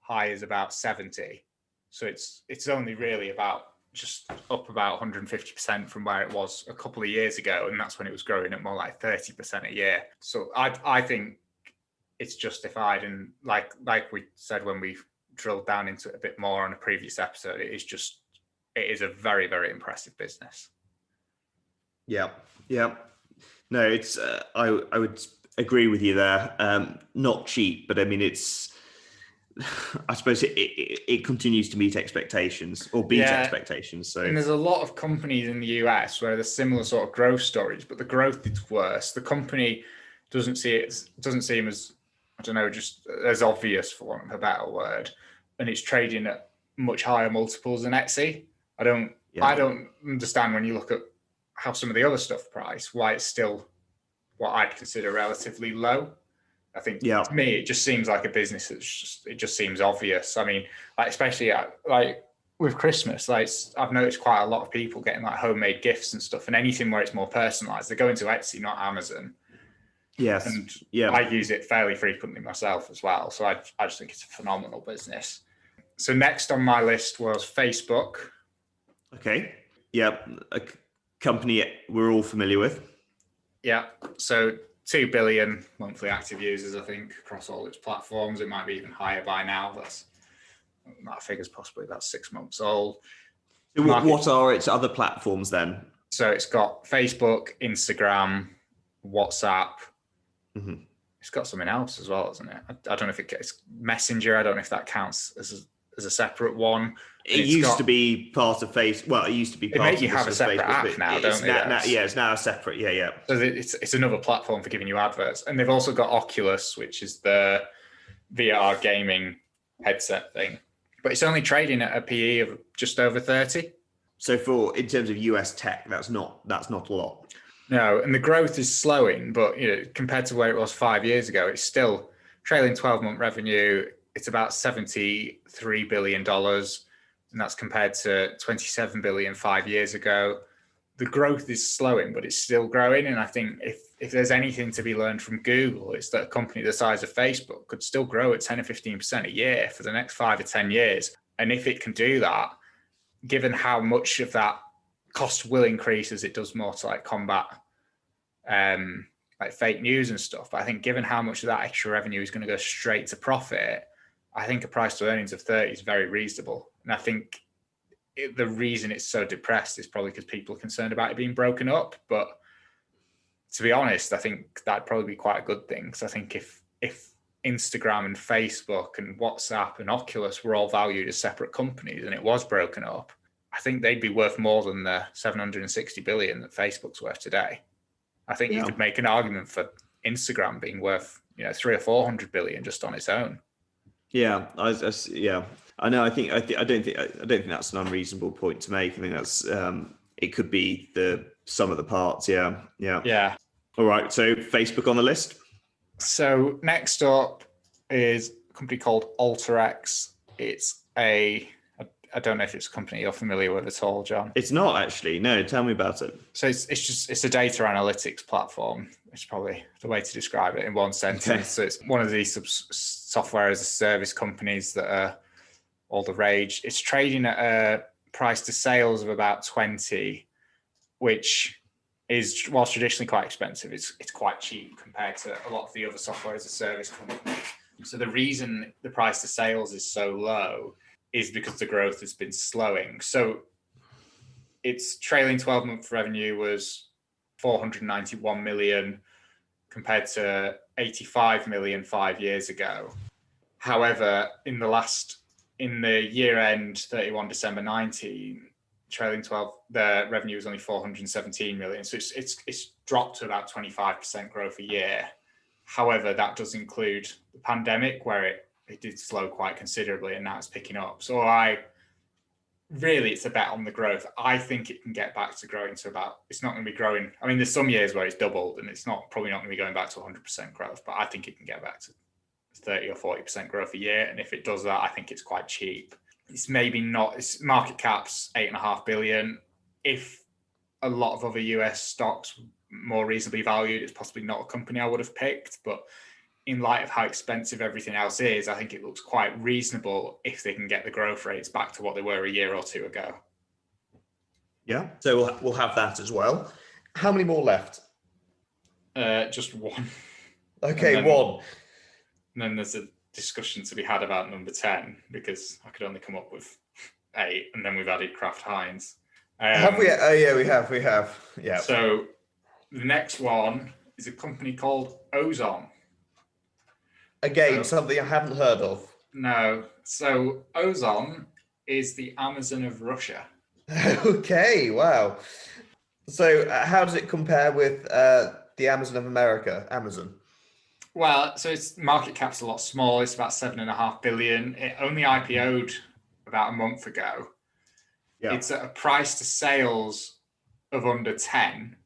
high as about 70. So it's only really about just up about 150% from where it was a couple of years ago, and that's when it was growing at more like 30% a year. So I think it's justified, and like we said when we drilled down into it a bit more on a previous episode, it is a very, very impressive business. Yeah. No, it's I would agree with you there. Not cheap, but I mean it's. I suppose it continues to meet expectations or beat expectations. So, and there's a lot of companies in the US where there's similar sort of growth stories, but the growth is worse. The company doesn't seem as, I don't know, just as obvious, for want of a better word, and it's trading at much higher multiples than Etsy. I don't understand when you look at how some of the other stuff price, why it's still what I'd consider relatively low. I think to me, it just seems like a business it just seems obvious. I mean, like, especially like with Christmas, like I've noticed quite a lot of people getting like homemade gifts and stuff, and anything where it's more personalized, they go into Etsy, not Amazon. Yes. And I use it fairly frequently myself as well. So I just think it's a phenomenal business. So next on my list was Facebook. Okay. Yeah. A company we're all familiar with. Yeah. So 2 billion monthly active users, I think, across all its platforms. It might be even higher by now. That figure's possibly about 6 months old. So what are its other platforms then? So it's got Facebook, Instagram, WhatsApp. Mm-hmm. It's got something else as well, isn't it? I don't know if it's Messenger. I don't know if that counts as a separate one. It used to be part of Facebook. Well, it used to be part of Facebook. They make you have a separate app now, don't they? It's now a separate. Yeah. So it's another platform for giving you adverts, and they've also got Oculus, which is the VR gaming headset thing. But it's only trading at a PE of just over 30. So in terms of US tech, that's not a lot. No, and the growth is slowing, but compared to where it was 5 years ago, it's still trailing 12-month revenue. It's about $73 billion, and that's compared to 27 billion 5 years ago. The growth is slowing, but it's still growing. And I think if there's anything to be learned from Google, it's that a company the size of Facebook could still grow at 10 or 15% a year for the next 5 or 10 years. And if it can do that, given how much of that cost will increase as it does more to like combat like fake news and stuff. But I think given how much of that extra revenue is going to go straight to profit, I think a price to earnings of 30 is very reasonable. And I think the reason it's so depressed is probably because people are concerned about it being broken up. But to be honest, I think that'd probably be quite a good thing. Because I think if Instagram and Facebook and WhatsApp and Oculus were all valued as separate companies and it was broken up, I think they'd be worth more than the 760 billion that Facebook's worth today. I think you could make an argument for Instagram being worth 300 or 400 billion just on its own. Yeah, I know. I don't think that's an unreasonable point to make. I think that's it could be the sum of the parts. Yeah. All right. So Facebook on the list. So next up is a company called AlterX. It's I don't know if it's a company you're familiar with at all, John. It's not actually. No, tell me about it. So it's a data analytics platform. It's probably the way to describe it in one sentence. Okay. So it's one of these software as a service companies that are all the rage. It's trading at a price to sales of about 20, which is, whilst traditionally quite expensive, it's quite cheap compared to a lot of the other software as a service companies. So the reason the price to sales is so low is because the growth has been slowing. So its trailing 12-month revenue was 491 million compared to 85 million 5 years ago. However, in the year end 31 December 19, trailing 12, the revenue was only 417 million. So it's dropped to about 25% growth a year. However, that does include the pandemic where it did slow quite considerably and now it's picking up. So it's a bet on the growth. I think it can get back to growing to about, it's not going to be growing. I mean, there's some years where it's doubled and it's probably not going to be going back to 100% growth, but I think it can get back to 30 or 40% growth a year. And if it does that, I think it's quite cheap. It's maybe not, its market cap's 8.5 billion. If a lot of other US stocks more reasonably valued. It's possibly not a company I would have picked, but in light of how expensive everything else is, I think it looks quite reasonable if they can get the growth rates back to what they were a year or two ago. Yeah, so we'll have that as well. How many more left? Just one. Okay, one. And then there's a discussion to be had about number 10, because I could only come up with 8, and then we've added Kraft Heinz. Have we? Oh yeah, we have. Yeah. So the next one is a company called Ozon. Again, something I haven't heard of. No. So Ozon is the Amazon of Russia. Okay, wow. So how does it compare with the Amazon of America, Amazon? Well, so its market cap's a lot smaller. It's about 7.5 billion. It only IPO'd about a month ago. Yeah. It's at a price to sales of under 10,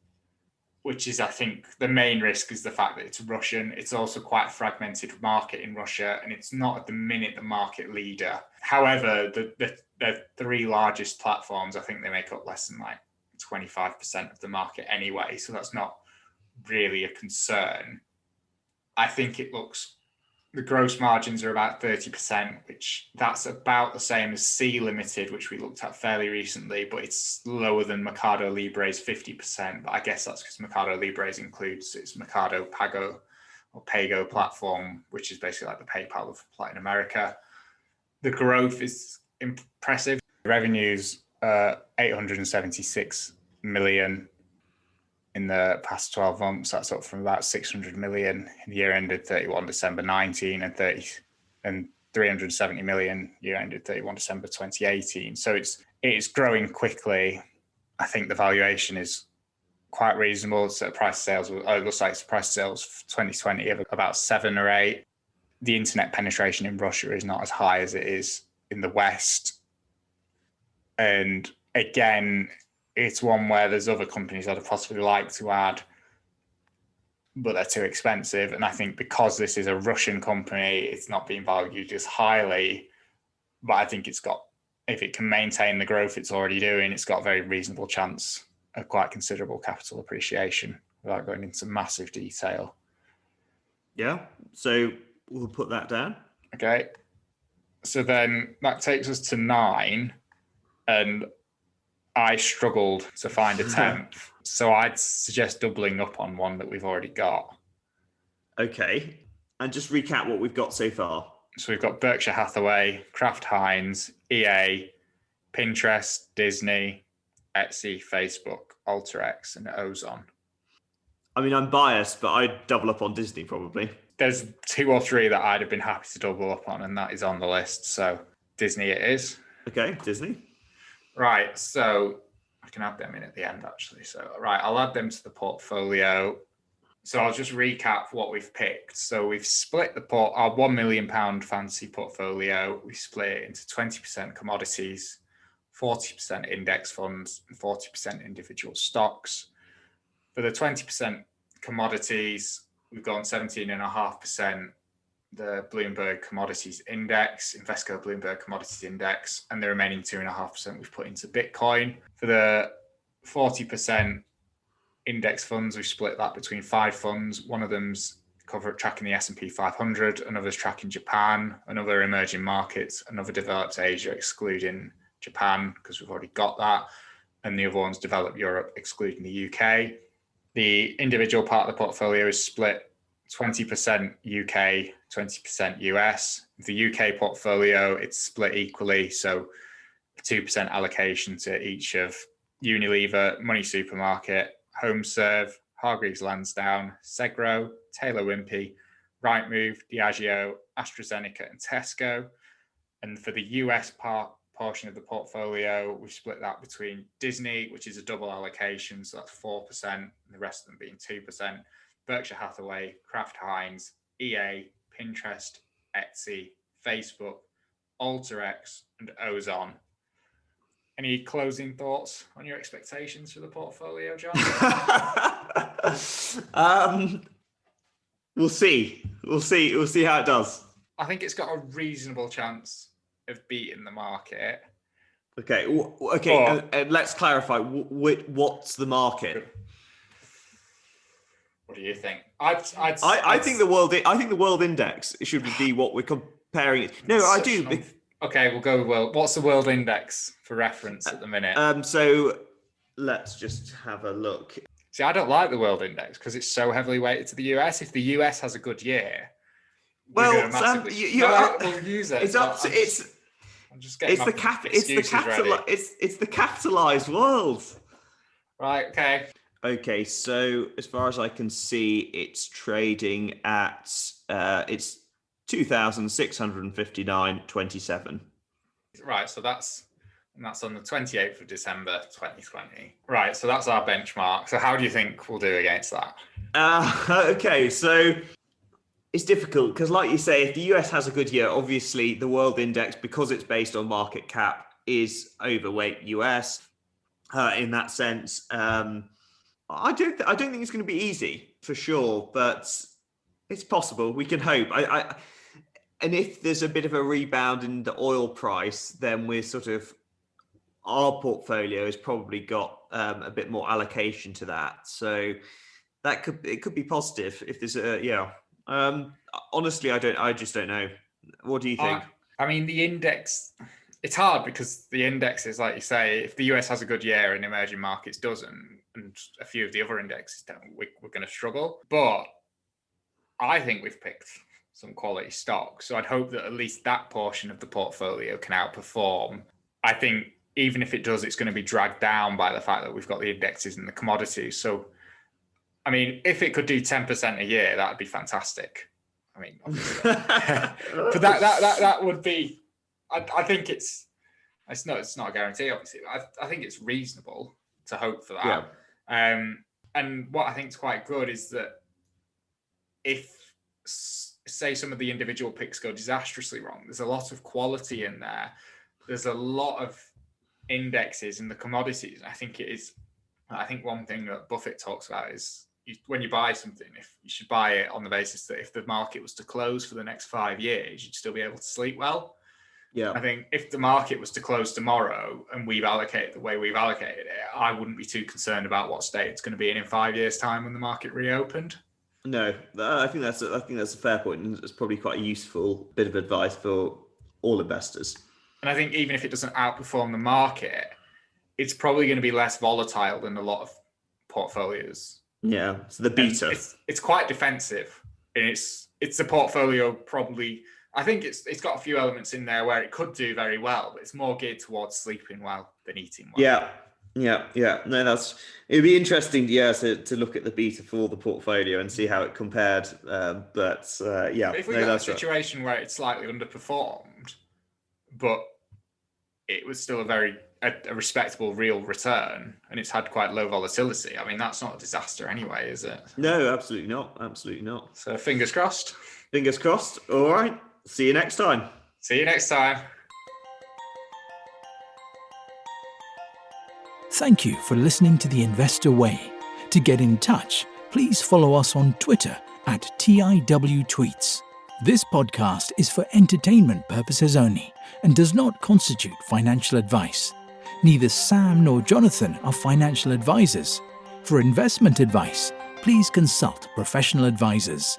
which is, I think, the main risk is the fact that it's Russian. It's also quite a fragmented market in Russia, and it's not at the minute the market leader. However, the 3 largest platforms, I think they make up less than like 25% of the market anyway. So that's not really a concern. I think the gross margins are about 30%, which that's about the same as C Limited, which we looked at fairly recently, but it's lower than Mercado Libre's 50%. But I guess that's because Mercado Libre's includes its Mercado Pago or Pago platform, which is basically like the PayPal of Latin America. The growth is impressive. Revenues 876 million in the past 12 months. That's up from about 600 million in the year ended 31 December 19 and 370 million year ended 31 December 2018. So it's growing quickly. I think the valuation is quite reasonable. It's at price sales. It looks like it's price sales for 2020 of about 7 or 8. The internet penetration in Russia is not as high as it is in the West. And again, it's one where there's other companies I'd possibly like to add, but they're too expensive. And I think because this is a Russian company, it's not being valued as highly. But I think if it can maintain the growth it's already doing, it's got a very reasonable chance of quite considerable capital appreciation without going into massive detail. Yeah, so we'll put that down. Okay. So then that takes us to 9. And I struggled to find a 10th. So I'd suggest doubling up on one that we've already got. Okay. And just recap what we've got so far. So we've got Berkshire Hathaway, Kraft Heinz, EA, Pinterest, Disney, Etsy, Facebook, AlterX, and Ozon. I mean, I'm biased, but I'd double up on Disney probably. There's 2 or 3 that I'd have been happy to double up on, and that is on the list. So Disney it is. Okay, Disney. Right, so I can add them in at the end, actually. So, right, I'll add them to the portfolio. So I'll just recap what we've picked. So we've split our £1 million fantasy portfolio. We split it into 20% commodities, 40% index funds, and 40% individual stocks. For the 20% commodities, we've gone 17.5%. The Bloomberg Commodities Index, Invesco Bloomberg Commodities Index, and the remaining 2.5% we've put into Bitcoin. For the 40% index funds, we've split that between 5 funds. One of them's tracking the S&P 500, another's tracking Japan, another emerging markets, another developed Asia, excluding Japan, because we've already got that, and the other one's developed Europe, excluding the UK. The individual part of the portfolio is split 20% UK, 20% US. The UK portfolio, it's split equally. So 2% allocation to each of Unilever, Money Supermarket, HomeServe, Hargreaves Lansdown, Segro, Taylor Wimpey, Rightmove, Diageo, AstraZeneca, and Tesco. And for the US portion of the portfolio, we split that between Disney, which is a double allocation, so that's 4%, and the rest of them being 2%. Berkshire Hathaway, Kraft Heinz, EA, Pinterest, Etsy, Facebook, AlterX, and Ozon. Any closing thoughts on your expectations for the portfolio, John? We'll see. We'll see how it does. I think it's got a reasonable chance of beating the market. Okay. And let's clarify. What's the market? What do you think? I think the world index should be what we're comparing it. No, I do. Okay, we'll go with world. What's the world index for reference at the minute? So let's just have a look. See, I don't like the world index because it's so heavily weighted to the US. If the US has a good year, well, Sam, we'll use it. It's up to I'm just getting it's the capitalized world. Right. Okay. Okay. So as far as I can see, it's trading at it's 2,659.27. Right. So that's on the 28th of December 2020. Right. So that's our benchmark. So how do you think we'll do against that? Okay. So it's difficult because, like you say, if the US has a good year, obviously the world index, because it's based on market cap, is overweight US in that sense. I don't think it's going to be easy for sure, but it's possible. We can hope. And if there's a bit of a rebound in the oil price, then our portfolio has probably got a bit more allocation to that. So it could be positive if there's honestly, I just don't know. What do you think? I mean, the index, it's hard because the index is, like you say, if the US has a good year and emerging markets doesn't, and a few of the other indexes don't, we're going to struggle. But I think we've picked some quality stocks. So I'd hope that at least that portion of the portfolio can outperform. I think even if it does, it's going to be dragged down by the fact that we've got the indexes and the commodities. So I mean, if it could do 10% a year, that'd be fantastic. I mean, obviously, but that would be. I think it's not a guarantee, obviously. But I think it's reasonable to hope for that. Yeah. And what I think is quite good is that if, say, some of the individual picks go disastrously wrong, there's a lot of quality in there. There's a lot of indexes in the commodities. I think one thing that Buffett talks about is, when you buy something, if you should buy it on the basis that if the market was to close for the next 5 years, you'd still be able to sleep well. Yeah. I think if the market was to close tomorrow and we've allocated the way we've allocated it, I wouldn't be too concerned about what state it's going to be in 5 years' time when the market reopened. No, I think that's a fair point, and it's probably quite a useful bit of advice for all investors. And I think even if it doesn't outperform the market, it's probably going to be less volatile than a lot of portfolios. Yeah, so the beta. It's quite defensive, and it's a portfolio probably. I think it's got a few elements in there where it could do very well, but it's more geared towards sleeping well than eating well. Yeah. No, it'd be interesting, to look at the beta for the portfolio and see how it compared. But if we got a situation where it's slightly underperformed, but it was still a respectable real return, and it's had quite low volatility, I mean, that's not a disaster anyway, is it? No, absolutely not. So fingers crossed. Fingers crossed. All right. See you next time. Thank you for listening to The Investor Way. To get in touch, please follow us on Twitter at TIWTweets. This podcast is for entertainment purposes only and does not constitute financial advice. Neither Sam nor Jonathan are financial advisors. For investment advice, please consult professional advisors.